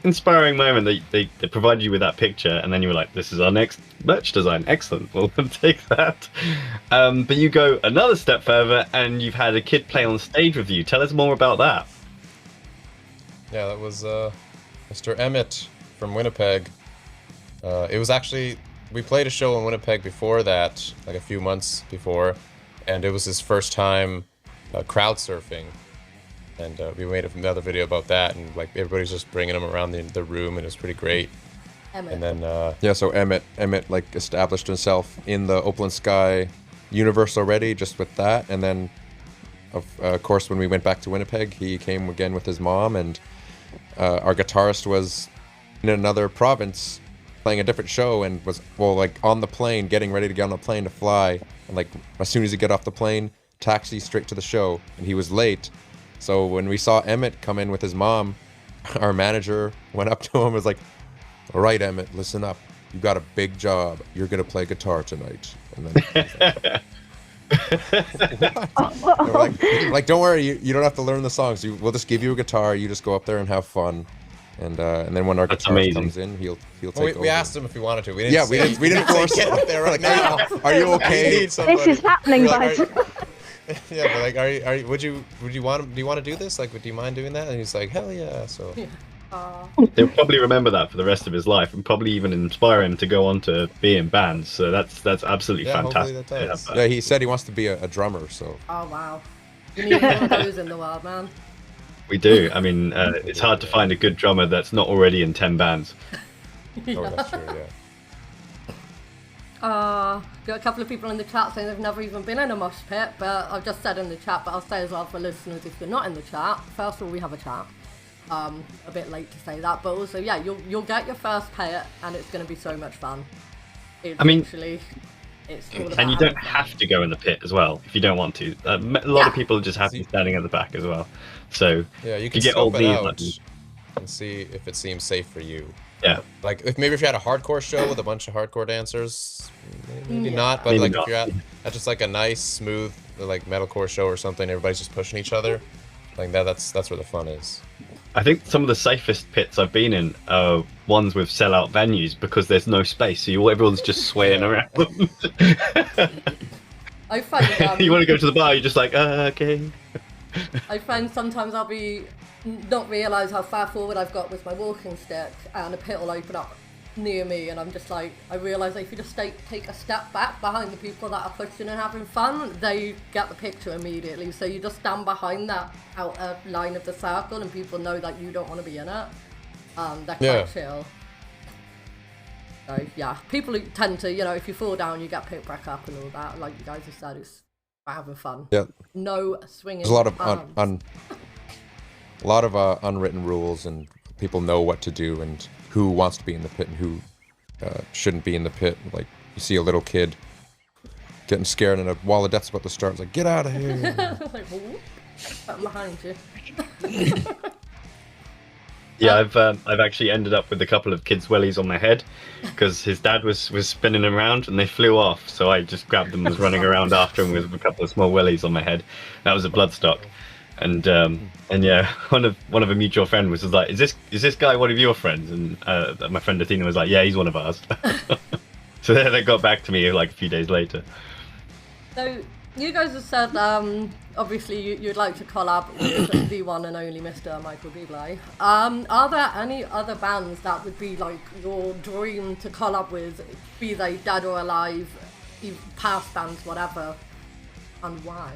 inspiring moment that they provided you with that picture, and then you were like, this is our next merch design. Excellent, we'll take that. But you go another step further and you've had a kid play on stage with you. Tell us more about that. Yeah, that was Mr. Emmett from Winnipeg. It was actually we played a show in Winnipeg before that, like a few months before, and it was his first time crowd surfing. And we made another video about that, and like everybody's just bringing him around the room, and it was pretty great. Emmett. And then Yeah, so Emmett like established himself in the Opal In Sky universe already, just with that, and then of course when we went back to Winnipeg, he came again with his mom, and our guitarist was in another province playing a different show, and was like on the plane, getting ready to get on the plane to fly, and like as soon as he get off the plane, taxi straight to the show, and he was late. So when we saw Emmett come in with his mom, our manager went up to him and was like, "All right, Emmett, listen up. You got a big job. You're gonna play guitar tonight." And then what? like, don't worry, you don't have to learn the songs. We'll just give you a guitar. You just go up there and have fun. And then when our guitarist comes in, he'll take over. We asked him if he wanted to. We didn't. We didn't force get up there right now. Are you okay? This is happening, guys. Yeah, but like, would you want to? Do you want to do this? Like, do you mind doing that? And he's like, hell yeah. So. He'll probably remember that for the rest of his life, and probably even inspire him to go on to be in bands. So that's absolutely fantastic. Hopefully that does. Yeah, he said he wants to be a drummer. So. Oh wow, you need more of those in the world, man. We do. I mean, it's hard to find a good drummer that's not already in 10 bands. Oh, that's true. Yeah. Got a couple of people in the chat saying they've never even been in a mosh pit, but I've just said in the chat, but I'll say as well for listeners if you're not in the chat, first of all, we have a chat. A bit late to say that, but also, yeah, you'll get your first pit, and it's going to be so much fun. It's all about And you don't have to go in the pit as well if you don't want to. A lot of people are just happy standing at the back as well. So yeah, you can get all scope it these out and see if it seems safe for you. Yeah. Like if you had a hardcore show with a bunch of hardcore dancers, maybe not. But like if you're at just like a nice, smooth, like metalcore show or something, everybody's just pushing each other. Like that's where the fun is. I think some of the safest pits I've been in are ones with sellout venues because there's no space, so everyone's just swaying around. I find you want to go to the bar, you're just like, okay. I find sometimes I'll be not realise how far forward I've got with my walking stick, and a pit will open up near me, and I'm just like, I realise that if you just take a step back behind the people that are pushing and having fun, they get the picture immediately. So you just stand behind that outer line of the circle, and people know that you don't want to be in it. They're quite chill. So yeah, people who tend to, if you fall down, you get picked back up and all that. Like you guys have said, it's about having fun. Yeah. No swinging. There's a lot of unwritten rules, and people know what to do and who wants to be in the pit and who shouldn't be in the pit. Like you see a little kid getting scared and a wall of death's about to start. It's like, get out of here! Like, whoop, I'm behind you. Yeah, I've actually ended up with a couple of kids' wellies on my head because his dad was spinning them around and they flew off. So I just grabbed them and was running around after him with a couple of small wellies on my head. That was a bloodstock. And yeah, one of a mutual friend was like, is this guy one of your friends? And my friend Athena was like, yeah, he's one of ours. So they got back to me like a few days later. So you guys have said obviously you'd like to collab with the one and only Mr. Michael Bublé. Are there any other bands that would be like your dream to collab with, be they dead or alive, past bands, whatever, and why?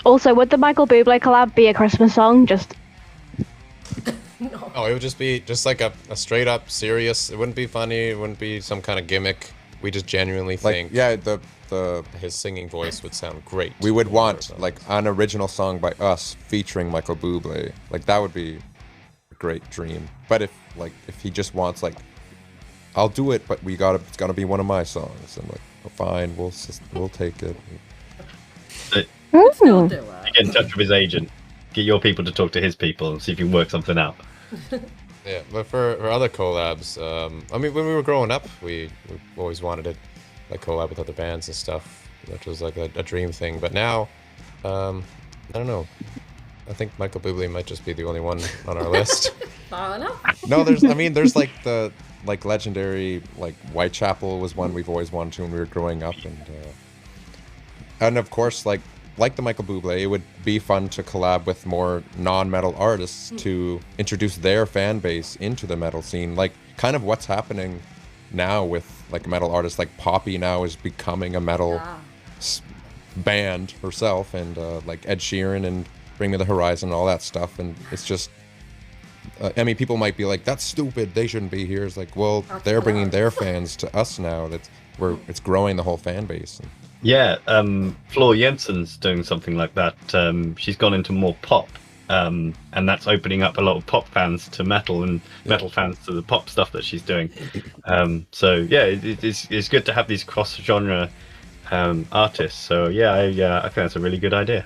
Also, would the Michael Bublé collab be a Christmas song? Just No. Oh, it would just be like a straight up serious. It wouldn't be funny. It wouldn't be some kind of gimmick. We just genuinely think his singing voice would sound great. We would want like an original song by us featuring Michael Bublé. Like that would be a great dream. But if he just wants like, I'll do it, but it's gotta be one of my songs. And like, oh, fine, we'll take it. Still do it. Get in touch with his agent. Get your people to talk to his people and see if you can work something out. Yeah, but for other collabs, I mean, when we were growing up, we always wanted to like collab with other bands and stuff, which was like a dream thing. But now, I don't know. I think Michael Bublé might just be the only one on our list. Fair enough. No, there's like the legendary like Whitechapel was one we've always wanted to when we were growing up, and of course like like the Michael Bublé, it would be fun to collab with more non-metal artists to introduce their fan base into the metal scene. Like kind of what's happening now with like metal artists, like Poppy now is becoming a metal band herself, and like Ed Sheeran and Bring Me the Horizon and all that stuff. And it's just, I mean, people might be like, that's stupid, they shouldn't be here. It's like, well, they're bringing their fans to us now. It's growing the whole fan base. Yeah, Flor Jensen's doing something like that. She's gone into more pop, and that's opening up a lot of pop fans to metal and metal fans to the pop stuff that she's doing. So yeah, it's good to have these cross-genre artists. So yeah, I think that's a really good idea.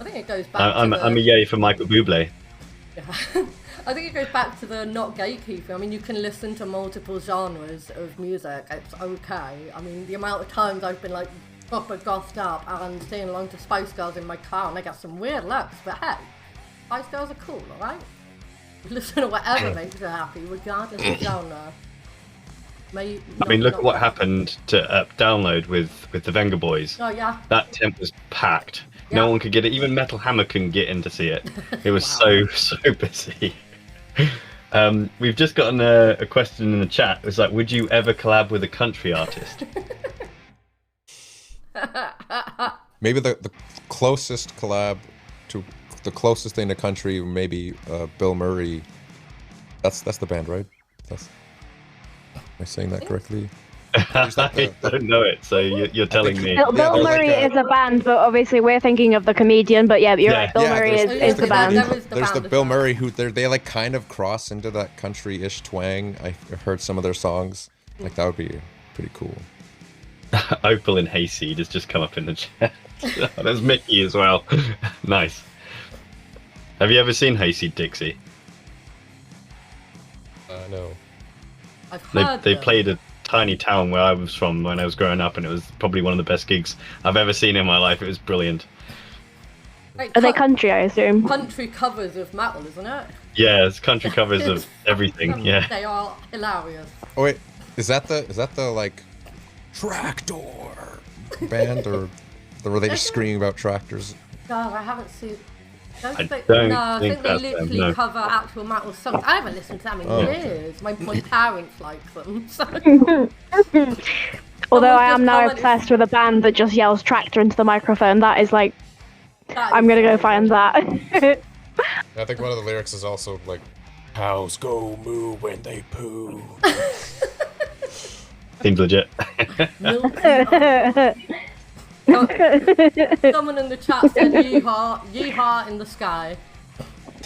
I think it goes back I'm a yay for Michael Bublé. Yeah. I think it goes back to the not gatekeeping. I mean, you can listen to multiple genres of music. It's okay. I mean, the amount of times I've been like proper gothed up and singing along to Spice Girls in my car, and I get some weird looks. But hey, Spice Girls are cool, alright? Listen to whatever makes you happy, regardless of genre. I mean, look at what happened to Download with the Venga Boys. Oh yeah. That tent was packed. Yeah. No one could get it. Even Metal Hammer couldn't get in to see it. It was so busy. We've just gotten a question in the chat. It's like, would you ever collab with a country artist? Maybe the closest collab to the closest thing to country, maybe Bill Murray. That's the band, right? Am I saying that correctly? I don't know it, so you're telling me. Bill Murray is a band, but obviously we're thinking of the comedian. But yeah, you're right. Bill Murray is the band. There's the Bill Murray who they like kind of cross into that country-ish twang. I heard some of their songs. Like that would be pretty cool. Opal in Hayseed has just come up in the chat. There's Mickey as well. Nice. Have you ever seen Hayseed, Dixie? No. I've heard They played a tiny town where I was from when I was growing up, and it was probably one of the best gigs I've ever seen in my life. It was brilliant. Are they country, I assume? Country covers of metal, isn't it? Yeah, it's country covers of everything. Yeah. They are hilarious. Oh wait, is that the like tractor band, or were they just screaming about tractors? God, I haven't seen. I I think think they that's literally them, no. cover actual metal songs. I haven't listened to them in years. My parents like them. So. Although I am Someone now just obsessed with a band that just yells tractor into the microphone. That is like, That I'm is gonna go so find that. I think one of the lyrics is also like, cows go moo when they poo. Seems legit. Someone in the chat said yeehaw, yeehaw in the sky.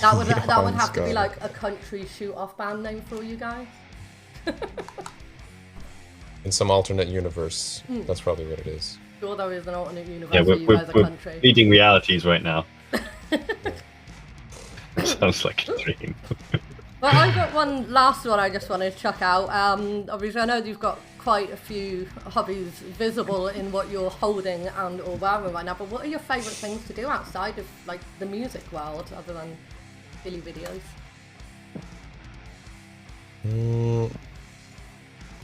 That would have to be like a country shoot-off band name for you guys. In some alternate universe, that's probably what it is. Sure, there is an alternate universe Yeah, where you guys are we're country. feeding realities right now. Sounds like a dream. Well, I've got one last one I just want to chuck out. Obviously, I know you've got quite a few hobbies visible in what you're holding and or wearing right now, but what are your favourite things to do outside of like the music world, other than silly videos?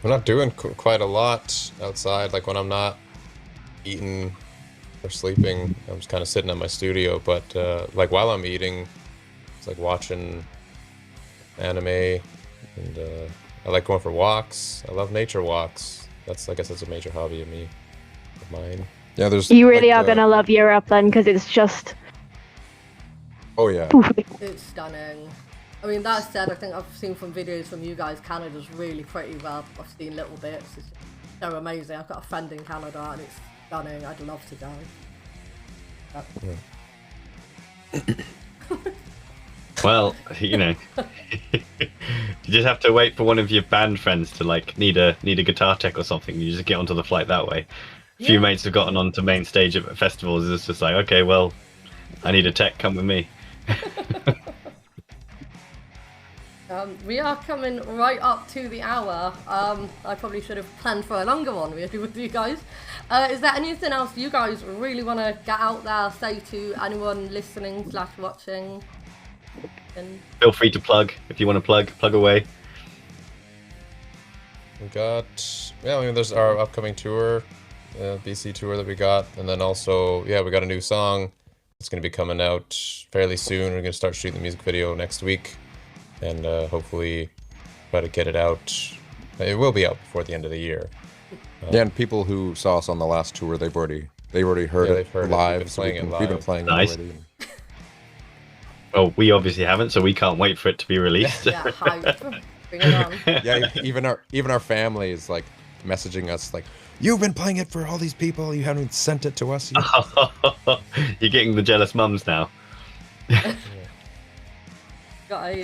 We're not doing quite a lot outside. Like when I'm not eating or sleeping, I'm just kind of sitting at my studio. But like while I'm eating, it's like watching anime, and I like going for walks. I love nature walks. I guess that's a major hobby of mine. Yeah, there's. You really like, are gonna love Europe then, because it's just. Oh yeah. It's stunning. I mean, that said, I think I've seen from videos from you guys, Canada's really pretty. Well, I've seen little bits. It's so amazing. I've got a friend in Canada and it's stunning. I'd love to go. Well, you know, you just have to wait for one of your band friends to like need a guitar tech or something. You just get onto the flight that way. A few mates have gotten onto main stage at festivals. It's just like, okay, well, I need a tech. Come with me. We are coming right up to the hour. I probably should have planned for a longer one really with you guys. Is there anything else you guys really want to get out there, say to anyone listening / watching? Feel free to plug if you want to plug away. We got, I mean, there's our upcoming tour BC tour that we got, and then also we got a new song. It's going to be coming out fairly soon. We're going to start shooting the music video next week, and hopefully try to get it out. It will be out before the end of the year. Yeah, and people who saw us on the last tour, they've already heard they've heard live. We've been playing it We've live. been playing Nice. it already. Well, we obviously haven't, so we can't wait for it to be released. Yeah, hype. Bring it on. Yeah, even our family is like messaging us like, "You've been playing it for all these people. You haven't sent it to us yet." You're getting the jealous mums now. Got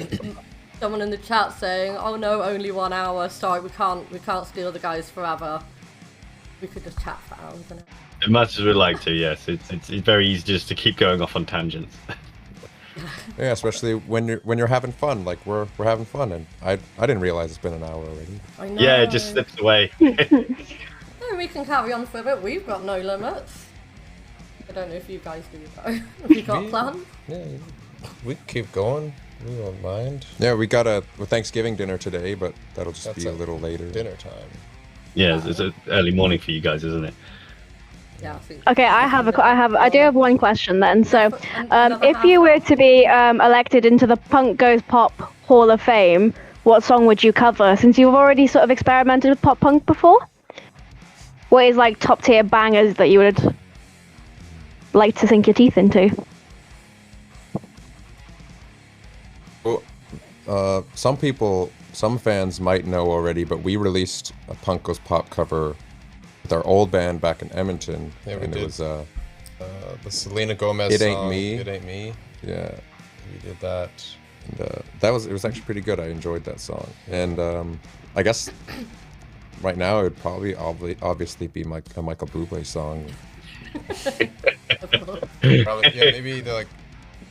someone in the chat saying, "Oh no, only 1 hour. Sorry, we can't steal the guys forever. We could just chat for hours." Innit? As much as we'd like to, yes. It's very easy just to keep going off on tangents. Yeah, especially when you're having fun. Like we're having fun, and I didn't realize it's been an hour already. I know. Yeah, it just slips away. No, we can carry on for a bit. We've got no limits. I don't know if you guys do though. Have you got plans? Yeah, we can keep going. We won't mind. Yeah, we got a Thanksgiving dinner today, but that'll just That's be a little later. Dinner time. Yeah, it's an early morning for you guys, isn't it? Yeah. I think- Okay, I do have one question then. So, Another if you were to be elected into the Punk Goes Pop Hall of Fame, what song would you cover? Since you've already sort of experimented with pop punk before, what is like top tier bangers that you would like to sink your teeth into? Well, some fans might know already, but we released a Punk Goes Pop cover with our old band back in Edmonton, Yeah, we and did. it was The Selena Gomez It Ain't song, Me. It Ain't Me. yeah, We did that. and it was actually pretty good. I enjoyed that song, and I guess right now it would probably obviously be a Michael Bublé song. Probably, maybe the like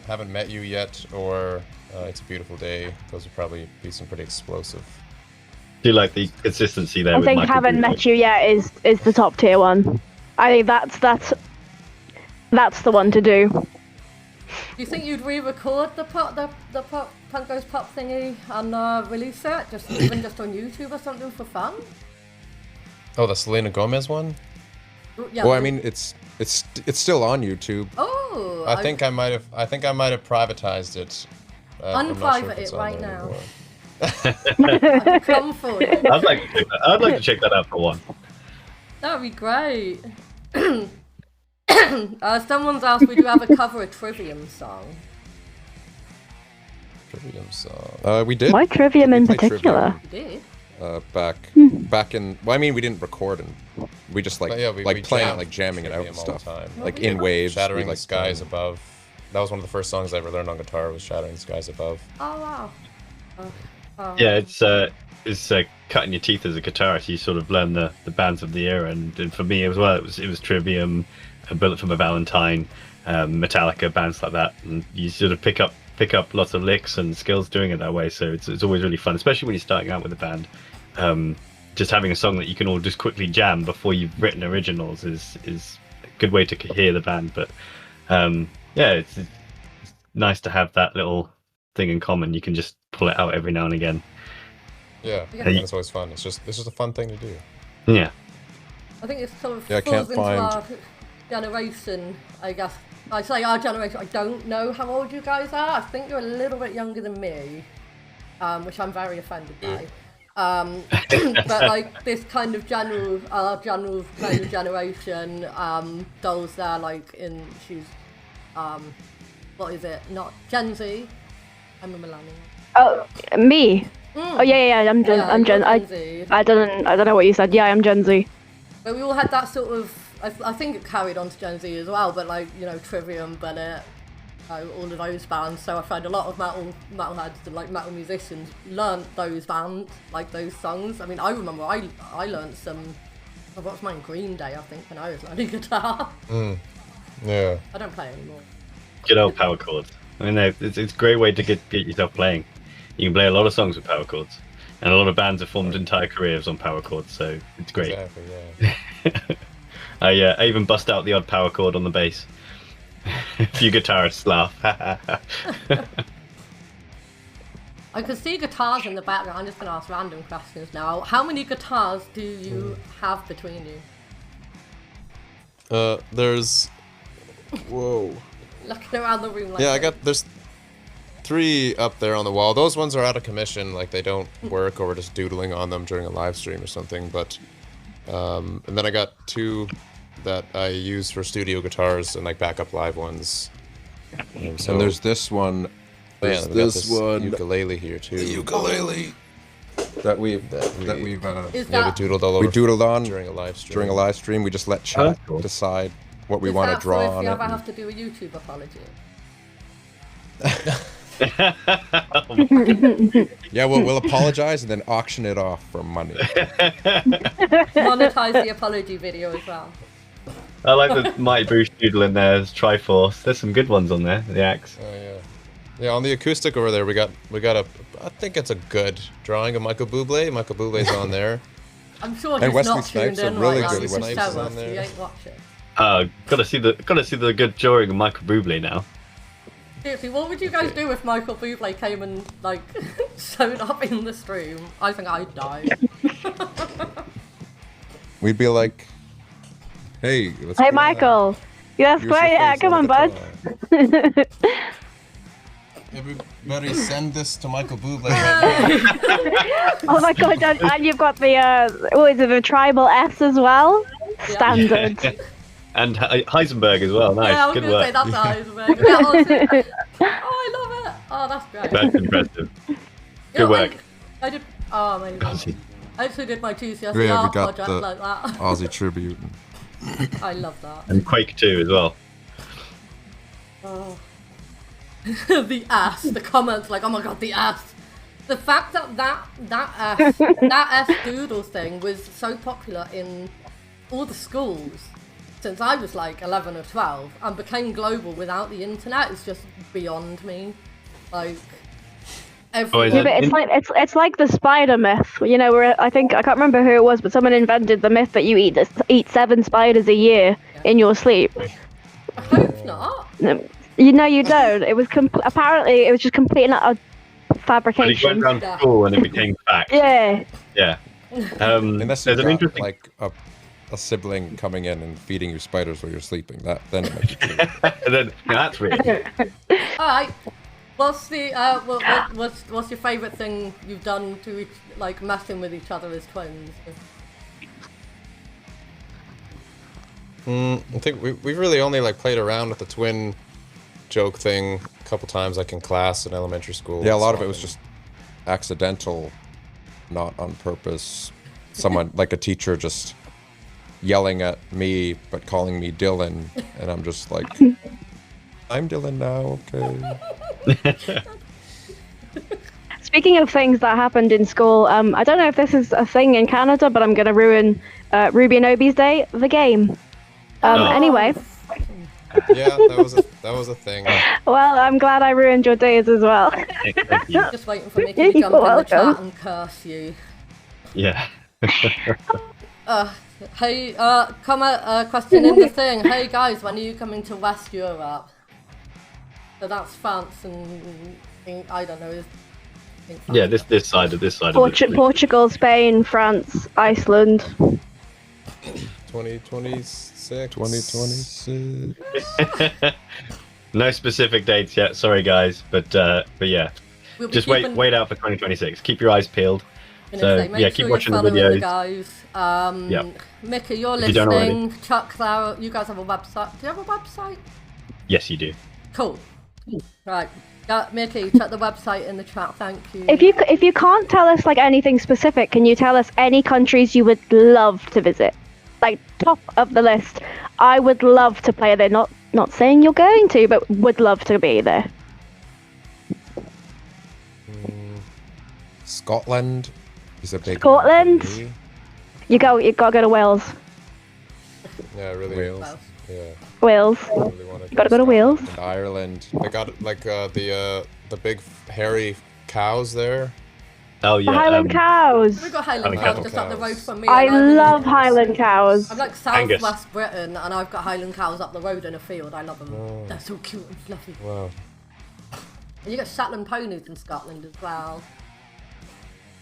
Haven't Met You Yet or It's a Beautiful Day. Those would probably be some pretty explosive. Do you like the consistency there? I with think Michael Haven't Bublé? Met You Yet is the top tier one. I think that's the one to do. Do you think you'd re-record the Punk Goes Pop thingy and release it, even just on YouTube or something for fun? Oh, the Selena Gomez one? Yeah. Well, I mean, it's still on YouTube. Oh. I think I might have privatized it. I'm not sure Unprivate if it's it on right there now. anymore. I'd come for you. I'd like to check that out for one. That'd be great. Someone's asked, would you ever cover a Trivium song? Trivium song. We did. Why Trivium in played particular? Trivium, You did? back in. Well, I mean, we didn't record and we just But yeah, we playing jammed like jamming it out Trivium and all the stuff. time. Like in waves. Shattering we, the Skies Above. That was one of the first songs I ever learned on guitar. Was Shattering the Skies Above. Oh, wow. Yeah, it's cutting your teeth as a guitarist. You sort of learn the bands of the era, and for me as well, it was Trivium, A Bullet for My Valentine, Metallica, bands like that, and you sort of pick up lots of licks and skills doing it that way. So it's always really fun, especially when you're starting out with a band. Just having a song that you can all just quickly jam before you've written originals is a good way to hear the band. But yeah, it's nice to have that little thing in common. You can just pull it out every now and again. Yeah, Yeah. and it's always fun. It's just a fun thing to do. Yeah. I think it's sort of Yeah, I falls can't into find- our generation, I guess. I say our generation, I don't know how old you guys are. I think you're a little bit younger than me, which I'm very offended by. But like this kind of general kind of generation, Dolls there, like she's, what is it? Not Gen Z. I'm a millennial. Oh, me. Oh yeah, I'm Gen. Yeah, I'm Gen. you're Gen Z. I don't know what you said. Yeah, I'm Gen Z. But we all had that sort of, I think it carried on to Gen Z as well, but like, you know, Trivium, Bullet, all of those bands. So I find a lot of metalheads and like metal musicians learnt those bands, like those songs. I mean, I remember I learnt some, what's mine, Green Day, I think, when I was learning guitar. Yeah. I don't play anymore. Good old power chords. I mean, it's a great way to get yourself playing. You can play a lot of songs with power chords, and a lot of bands have formed entire careers on power chords, so it's great. Exactly. Yeah. I even bust out the odd power chord on the bass. A few guitarists laugh. I can see guitars in the background. I'm just going to ask random questions now. How many guitars do you have between you? There's. Whoa. Looking around the room like Yeah, there's 3 up there on the wall. Those ones are out of commission, like they don't work, or we're just doodling on them during a live stream or something. But and then I got 2 that I use for studio guitars and like backup live ones. So And there's this one. There's we got this one. ukulele here too. The ukulele that we've Is Yeah, we that, doodled all over. we doodled on during a live stream. during a live stream. We just let Oh, chat that's cool. decide what we is want to that draw for if on you it. ever and- have to do a YouTube apology? Yeah, we'll apologize and then auction it off for money. Monetize the apology video as well. I like the Mighty Boosh doodle in there as Triforce. There's some good ones on there. The axe. Oh yeah. Yeah, on the acoustic over there, we got a. I think it's a good drawing of Michael Bublé. Michael Bublé's on there. I'm sure And he's Wesley not tuned Snipes are in really right now. good He's Wesley just Snipes us. on He there. ain't watching. Gotta see the good drawing of Michael Bublé now. Seriously, what would you guys do if Michael Bublé came and like showed up in the stream? I think I'd die. We'd be like, "Hey, let's Hey, go, Michael. Yes, use your great. Yeah, face come on on, the bud. guitar." Everybody send this to Michael Bublé right now. Oh my god, and you've got the, is it the tribal S as well? Standard. And Heisenberg as well. Nice. Yeah, I was Good gonna say work. that's Heisenberg. Yeah, honestly. Oh, I love it. Oh, that's great. That's impressive. You Good know, work. I did. Oh, amazing. I actually did my GCSE Yeah, we art got project the like that. Aussie tribute. I love that. And Quake 2 as well. Oh. The ass. The comments like, oh my god, the ass. The fact that S doodle thing was so popular in all the schools since I was like 11 or 12 and became global without the internet is just beyond me. Like Oh, is Yeah, it? but it's like the spider myth, you know. Where I can't remember who it was, but someone invented the myth that you eat 7 spiders a year in your sleep. I hope not. You know you don't. It was apparently it was just complete and utter But he went fabrication. down to school and it became fact. Yeah. Yeah. Unless There's you've an got interesting. like a sibling coming in and feeding you spiders while you're sleeping. Then it might be true. Then, that's weird. All right. What's the what's your favourite thing you've done to like messing with each other as twins? I think we've really only like played around with the twin joke thing a couple times, like in class in elementary school. Yeah, a lot of it was just accidental, not on purpose. Someone like a teacher just yelling at me but calling me Dylan, and I'm just like, I'm Dylan now, okay. Speaking of things that happened in school, I don't know if this is a thing in Canada, but I'm gonna ruin Ruby and Obi's day, the game. Anyway, Yeah, that was a thing. well, I'm glad I ruined your days as well. Thank you. Just waiting for Mickey to jump You're in the chat welcome. and curse you. Yeah. Hey, question in the thing. Hey guys, when are you coming to West Europe? So that's France and I don't know. Yeah, this side of the Portugal, Spain, France, Iceland. 2026. 2026. No specific dates yet. Sorry guys, but yeah. We'll be Just keeping- wait out for 2026. Keep your eyes peeled. Gonna So say, make yeah, sure keep you're watching the following videos. guys. Yep. Mickey, you're If you don't already. listening. Chuck, Clara, you guys have a website. Do you have a website? Yes, you do. Cool. Right. Mickey, check the website in the chat. Thank you. If you can't tell us like anything specific, can you tell us any countries you would love to visit? Like top of the list. I would love to play there. Not saying you're going to, but would love to be there. Scotland is a big Scotland? one for me. You gotta go to Wales. Yeah, really. Wales. Well, Yeah. Wales. Really wanna Gotta go to Wales. And Ireland. They got like the big hairy cows there. Oh yeah. Highland cows. we've got Highland Highland Cows just up the road from me. I and I'm love Highland cows. I'm like Angus. southwest Britain, and I've got Highland Cows up the road in a field. I love them. Oh. They're so cute and fluffy. Wow. And you got Shetland ponies in Scotland as well.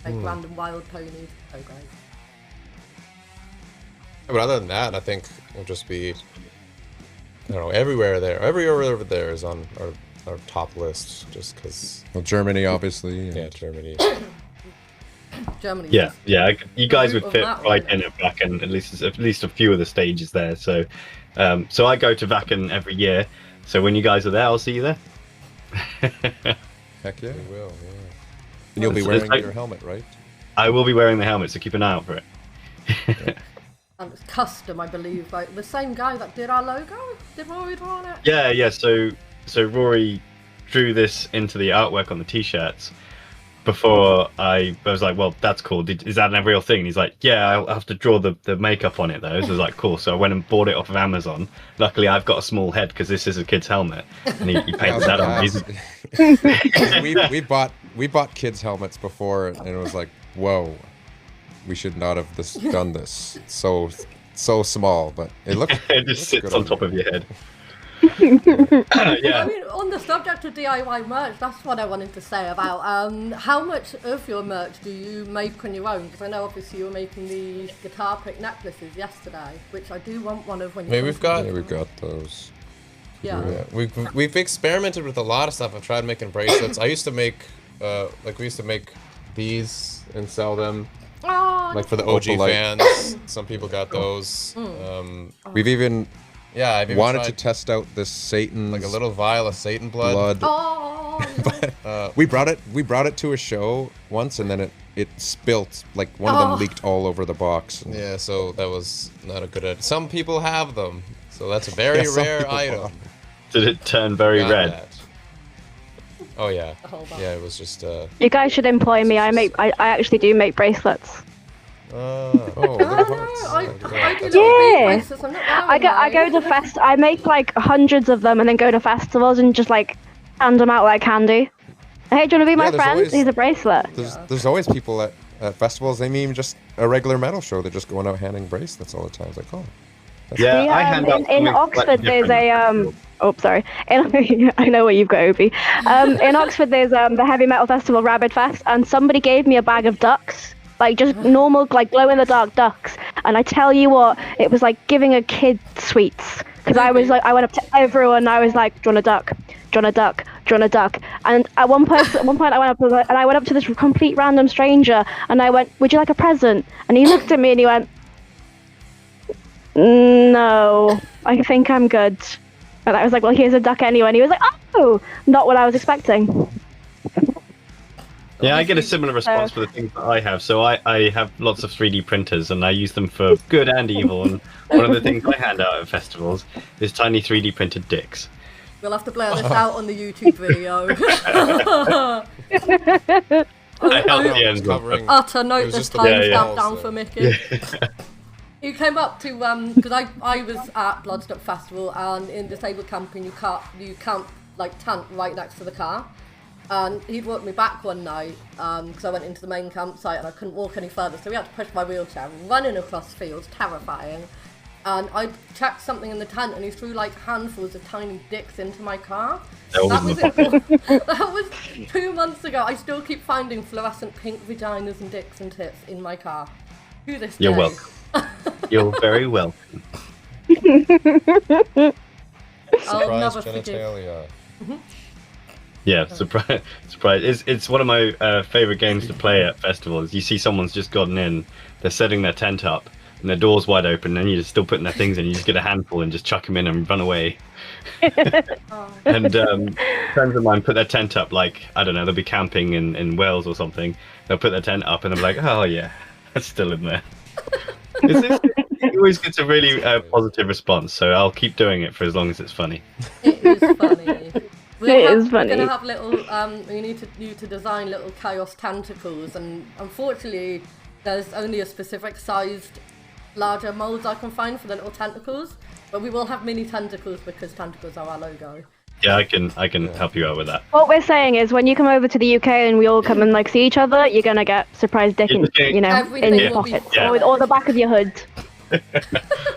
Like random wild ponies. So great. But other than that, I think it'll just be, I don't know, everywhere over there is on our top list, just because. Well, Germany, obviously. Yeah, Germany. Germany. Yeah, yeah. You guys would Root of fit that right one. in at Wacken, at least a few of the stages there. So, so I go to Wacken every year. So when you guys are there, I'll see you there. Heck yeah. We will, yeah. And you'll be It's wearing like- your helmet, right? I will be wearing the helmet, so keep an eye out for it. And it's custom, I believe. Like the same guy that did our logo. Did Rory draw it? Yeah, yeah. So Rory drew this into the artwork on the t-shirts before I was like, well, that's cool. Is that a real thing? And he's like, yeah, I'll have to draw the makeup on it though. So I was like, cool. So I went and bought it off of Amazon. Luckily, I've got a small head because this is a kid's helmet, and he painted that on. we bought kids' helmets before, and it was like, whoa, we should not have done this. It's so small, but it looks. It just sits on top of your head. I Yeah. mean, on the subject of DIY merch, that's what I wanted to say about how much of your merch do you make on your own? Because I know obviously you were making the guitar pick necklaces yesterday, which I do want one of when you. I mean, we've got. Yeah, we've got those. Yeah. Yeah, we've experimented with a lot of stuff. I've tried making bracelets. I used to make, we used to make these and sell them, Oh, like for the OG Opal fans. Some people got those. We've even Yeah, I've even wanted tried, to test out this Satan's like a little vial of Satan blood. oh. We brought it to a show once, and then it spilt. Like one of them leaked all over the box. And Yeah, so that was not a good idea. Some people have them, so that's a very some rare people item. bought Did it turn very Got red? that. Oh yeah, whole box. yeah. It was just. You guys should employ me. I actually do make bracelets. Oh, little hearts. I do Yeah. little bracelets, I'm not wearing I go mine. to I make like hundreds of them and then go to festivals and just like hand them out like candy. Hey, do you want to be my Yeah, there's friend? always- Here's a bracelet. There's always people at festivals. They mean just a regular metal show. They're just going out handing bracelets all the time. It's like, oh, Yeah, The, I hand out in something Oxford, slightly there's different. a oh, sorry. I know what you've got, Obi. In Oxford, there's the heavy metal festival, Rabid Fest, and somebody gave me a bag of ducks, like just normal, like glow in the dark ducks. And I tell you what, it was like giving a kid sweets. Because I was like, I went up to everyone, and I was like, "Do you want a duck? Do you want a duck? Do you want a duck?" And at one point, I went up to this complete random stranger, and I went, "Would you like a present?" And he looked at me and he went, "No, I think I'm good." And I was like, "Well, here's a duck anyway." And he was like, "Oh, not what I was expecting." Yeah, I get a similar response for the things that I have. So I have lots of 3D printers, and I use them for good and evil. And one of the things I hand out at festivals is tiny 3D printed dicks. We'll have to blur this out on the YouTube video. I held the it was ends covering. Utter It note was this just the time yeah, stamp yeah. down for Mickey. You came up to because I was at Bloodstock Festival, and in disabled camping you camp like tent right next to the car. And he'd walked me back one night because I went into the main campsite and I couldn't walk any further, so we had to push my wheelchair, running across fields, terrifying. And I checked something in the tent, and he threw like handfuls of tiny dicks into my car. That was my That was 2 months ago. I still keep finding fluorescent pink vaginas and dicks and tits in my car. To this day. You're welcome. You're very welcome. I'll Surprise never forgive. genitalia. Yeah, surprise! Surprise! It's one of my favorite games to play at festivals. You see someone's just gotten in, they're setting their tent up, and their door's wide open, and you're still putting their things in. You just get a handful and just chuck them in and run away. And friends of mine put their tent up, like, I don't know, they'll be camping in Wales or something. They'll put their tent up, and they're like, oh yeah, that's still in there. It always gets a really positive response, so I'll keep doing it for as long as it's funny. It is funny. Is funny. We're gonna have little. We need you to design little chaos tentacles, and unfortunately, there's only a specific sized, larger molds I can find for the little tentacles. But we will have mini tentacles because tentacles are our logo. Yeah, I can help you out with that. What we're saying is, when you come over to the UK and we all come and like see each other, you're gonna get surprise dick, in, you know, Everything in your will be pockets fine. or the back of your hood.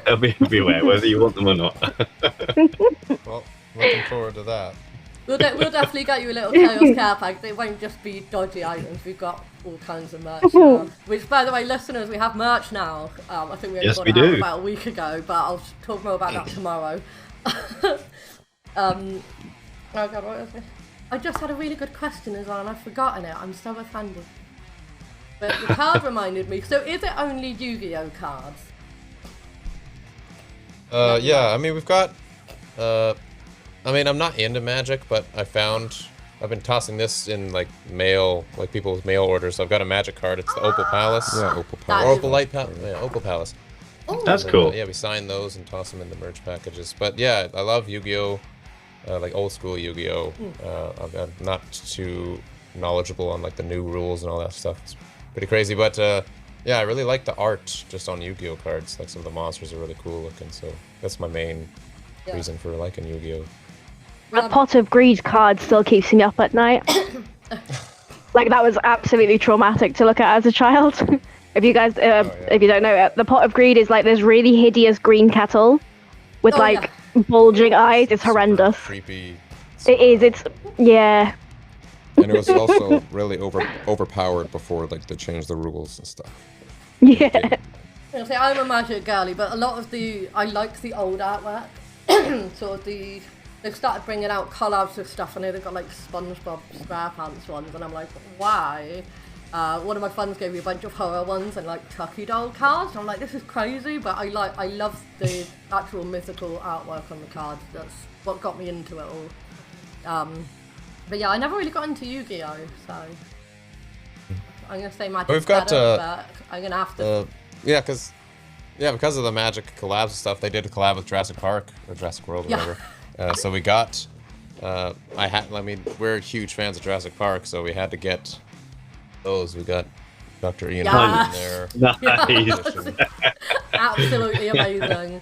They'll be everywhere, whether you want them or not. Well, looking forward to that. We'll definitely get you a little Chaos care pack. It won't just be dodgy items. We've got all kinds of merch now. Which, by the way, listeners, we have merch now. I think we only got it out about a week ago, but I'll talk more about that tomorrow. Oh God, what was it? I just had a really good question as well, and I've forgotten it. I'm so offended. But the card reminded me. So, is it only Yu-Gi-Oh cards? Yeah, I mean, we've got, I mean, I'm not into Magic, but I've been tossing this in, like, mail, like, people with mail orders. So I've got a Magic card. It's the Opal Palace. Yeah, Opal Palace. Or Opal Light Palace. Yeah, Opal Palace. That's cool. Yeah, we sign those and toss them in the merch packages. But yeah, I love Yu-Gi-Oh! Like old school Yu-Gi-Oh! I'm not too knowledgeable on, like, the new rules and all that stuff. It's pretty crazy, but yeah, I really like the art just on Yu-Gi-Oh cards. Like, some of the monsters are really cool looking, so that's my main reason for liking Yu-Gi-Oh. The Pot of Greed card still keeps me up at night. Like, that was absolutely traumatic to look at as a child. If you guys, if you don't know it, the Pot of Greed is like this really hideous green kettle with bulging eyes. It's horrendous. Creepy. It is. It's yeah. And it was also really overpowered before, like, they changed the rules and stuff. Yeah. I'm a Magic girly, but a lot of I liked the old artwork. Sort of they've started bringing out collabs of stuff. I know they've got like SpongeBob SquarePants ones, and I'm like, why? One of my friends gave me a bunch of horror ones and like Chucky doll cards. And I'm like, this is crazy, but I love the actual mythical artwork on the cards. That's what got me into it all. But yeah, I never really got into Yu-Gi-Oh, so I'm gonna say Magic. We've got but I'm gonna have to. because of the Magic collabs and stuff, they did a collab with Jurassic Park or Jurassic World, or whatever. So we got. We're huge fans of Jurassic Park, so we had to get those. We got Dr. Ian Hunt in there. Nice. Absolutely amazing.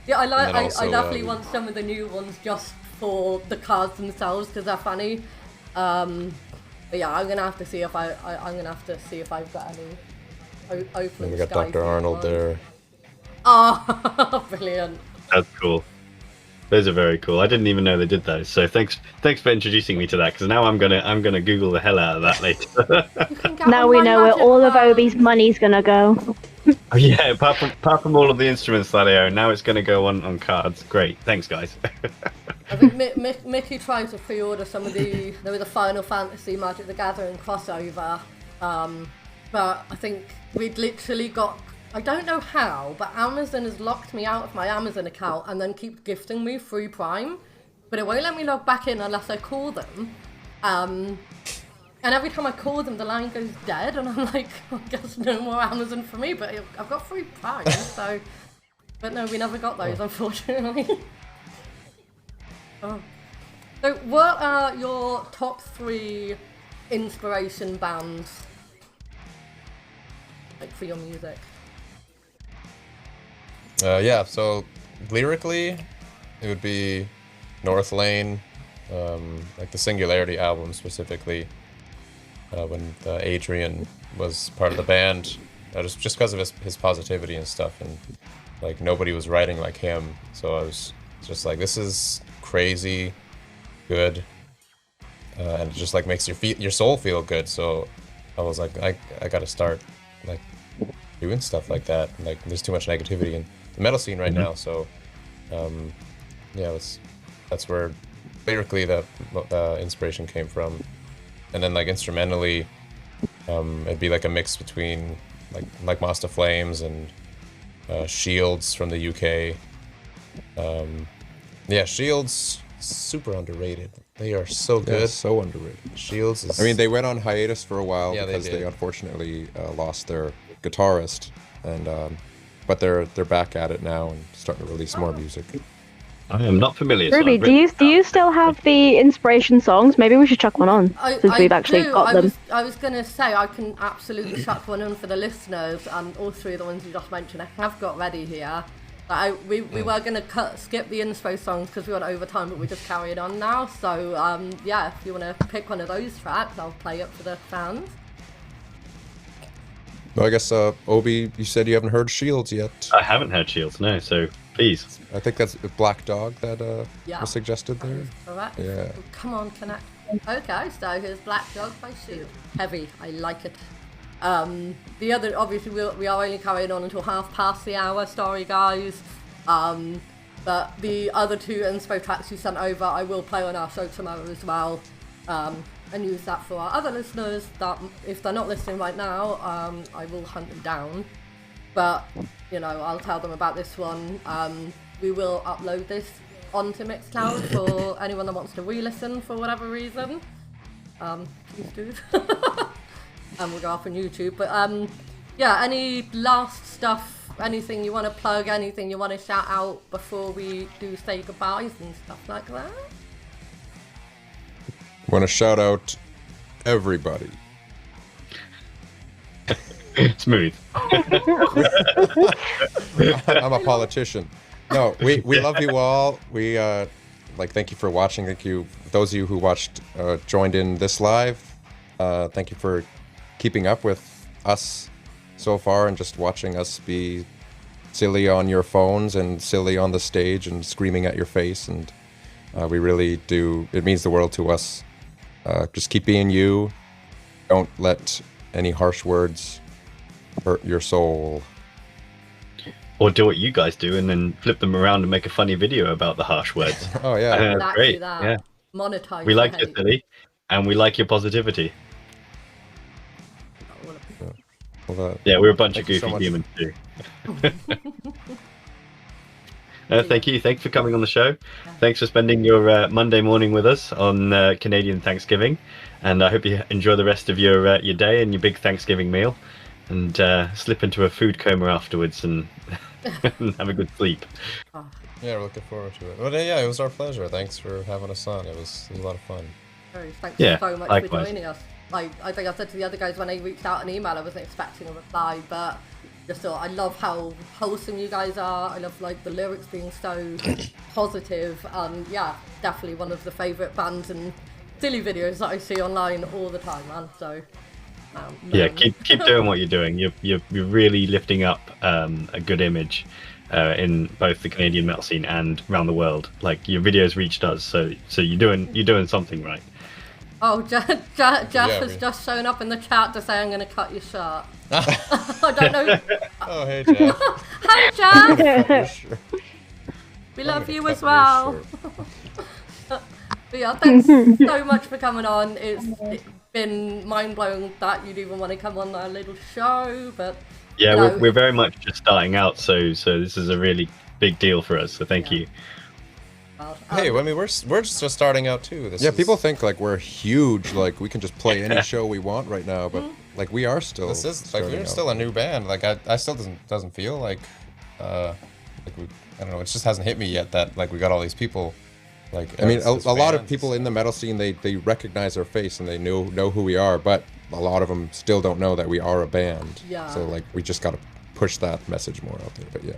Yeah, I also, definitely want some of the new ones just for the cards themselves because they're funny. But yeah, I'm gonna have to see if I've got any Opal In We got Sky Dr. Arnold there. Oh, brilliant. That's cool. Those are very cool. I didn't even know they did those. So thanks for introducing me to that, because now I'm gonna Google the hell out of that later. Now we know where all of Obi's money's gonna go. Oh, yeah, apart from all of the instruments that I own, now it's gonna go on cards. Great, thanks guys. I think Mickey tried to pre-order some of there was a Final Fantasy Magic the Gathering crossover, but I think we'd literally got, I don't know how, but Amazon has locked me out of my Amazon account and then keeps gifting me through Prime, but it won't let me log back in unless I call them. And every time I call them, the line goes dead, and I'm like, I guess no more Amazon for me, but I've got free Prime, so... But no, we never got those, unfortunately. Oh. So what are your top 3 inspiration bands, like, for your music? Yeah, so lyrically, it would be North Lane, like the Singularity album specifically, when Adrian was part of the band, just because of his positivity and stuff, and like nobody was writing like him, so I was just like, this is crazy good, and it just like makes your soul feel good. So I was like, I gotta start like doing stuff like that. Like, there's too much negativity in the metal scene right now, so yeah, that's where lyrically the inspiration came from. And then like instrumentally, it'd be like a mix between like Master Flames and Shields from the UK. Yeah, Shields, super underrated. They are so good. Yeah, so underrated. Shields is... I mean, they went on hiatus for a while because they unfortunately lost their guitarist, and but they're back at it now and starting to release more music. I am not familiar. Ruby, do you still have the inspiration songs? Maybe we should chuck one on since we've actually got them. I was gonna say I can absolutely chuck one on for the listeners, and all 3 of the ones you just mentioned I have got ready here. We were gonna skip the inspo songs because we went over time, but we're just carrying on now. So yeah, if you wanna pick one of those tracks, I'll play it for the fans. Well, I guess Obi, you said you haven't heard Shields yet. I haven't heard Shields, no. So please. I think that's Black Dog that Yeah. was suggested there. Alright. Yeah. Come on, connect. Okay, so here's Black Dog by Sue. Heavy, I like it. The other, obviously, we are only carrying on until 1:30, sorry guys. But the other 2 inspo tracks you sent over, I will play on our show tomorrow as well. And use that for our other listeners that, if they're not listening right now, I will hunt them down. But, you know, I'll tell them about this one. We will upload this onto Mixcloud for anyone that wants to re-listen for whatever reason. Please do. And we'll go up on YouTube. But, yeah, any last stuff, anything you want to plug, anything you want to shout out before we do say goodbyes and stuff like that? Want to shout out everybody. Smooth. I'm a politician. No, we love you all. We thank you for watching. Thank you, those of you who watched, joined in this live. Thank you for keeping up with us so far and just watching us be silly on your phones and silly on the stage and screaming at your face. And we really do. It means the world to us. Just keep being you. Don't let any harsh words hurt your soul. Or do what you guys do and then flip them around and make a funny video about the harsh words. Oh yeah. That's great. That. Yeah. Monetize. We like the your hate. silly, and we like your positivity. Well, Yeah, we're a bunch of Thank you so goofy much. humans too. Thank you. Thanks for coming on the show. Thanks for spending your Monday morning with us on Canadian Thanksgiving, and I hope you enjoy the rest of your day and your big Thanksgiving meal, and slip into a food coma afterwards and, and have a good sleep. Yeah, we're looking forward to it. But yeah, it was our pleasure. Thanks for having us on. It was a lot of fun. Thanks Yeah, so much likewise. for joining us. Like, I think I said to the other guys when I reached out an email, I wasn't expecting a reply, but just thought, I love how wholesome you guys are. I love like the lyrics being so positive, and yeah, definitely one of the favourite bands and silly videos that I see online all the time, man. So Yeah, keep doing what you're doing. You're really lifting up a good image in both the Canadian metal scene and around the world. Like, your videos reached us, so you're doing something right. Oh, Jeff has just shown up in the chat to say I'm going to cut your shirt. I don't know. Oh, hey, Jeff. Hi, Jeff. sure. We love you cut as your well. shirt. But yeah, thanks so much for coming on. It's been mind-blowing that you'd even want to come on our little show, but Yeah, you know, we're very much just starting out, so this is a really big deal for us. So thank you. well, Hey, I mean, we're just starting out too. Yeah, people think like we're huge, like we can just play any show we want right now, but like we are still. This is like starting we're out. still a new band. Like I still doesn't feel like we, I don't know. It just hasn't hit me yet that like we got all these people. Like I mean, as a lot of fans. people in the metal scene, they recognize our face and they know who we are, but a lot of them still don't know that we are a band. Yeah. So like we just gotta push that message more out there. But yeah.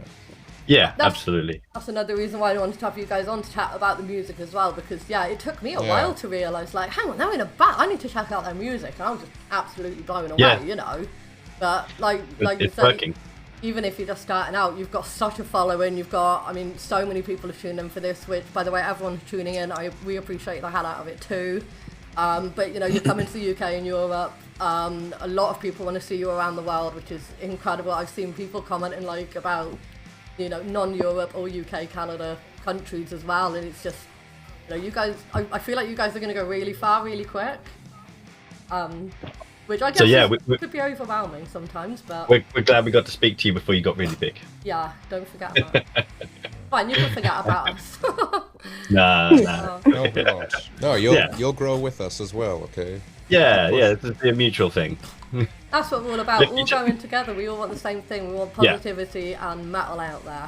Yeah, That's- absolutely. that's another reason why I wanted to have you guys on to chat about the music as well, because yeah, it took me a Yeah. while to realise, like, hang on, they're in a band, I need to check out their music, and I was just absolutely blown away, Yeah. you know. But like you It's say, working. even if you're just starting out, you've got such a following, you've got, I mean, so many people have tuned in for this, which, by the way, everyone tuning in, we appreciate the hell out of it too. But, you know, you're coming to the UK and Europe, a lot of people want to see you around the world, which is incredible. I've seen people commenting, like, about, you know, non-Europe or UK, Canada countries as well, and it's just, you know, you guys, I feel like you guys are going to go really far, really quick. Which I guess So, yeah, could be overwhelming sometimes, but... We're glad we got to speak to you before you got really big. Yeah, don't forget about it. Fine, you can forget about us. Nah. No, we won't. No, you'll Yeah. you'll grow with us as well. Okay. Yeah, it's a mutual thing. That's what we're all about. Lift All each other- going together. We all want the same thing. We want Yeah. positivity and metal out there.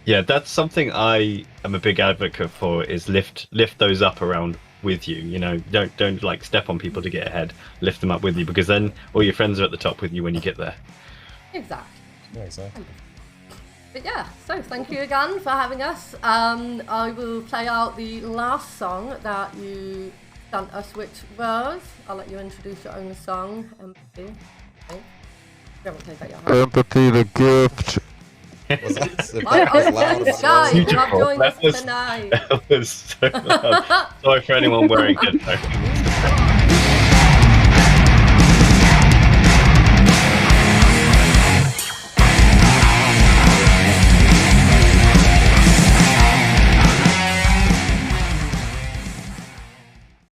Yeah, that's something I am a big advocate for, is lift those up around with you. You know, don't like step on people to get ahead. Lift them up with you, because then all your friends are at the top with you when you get there. Exactly. Yeah, exactly. But yeah, so thank you again for having us. I will play out the last song that you sent us, which was, I'll let you introduce your own song, Empathy. Okay. You haven't played that yet, have you? Empathy, the gift. Was that, if By that was Opal loud, In what Sky, was you it? have joined That us was- tonight. That was so loud. Sorry for anyone wearing headphones.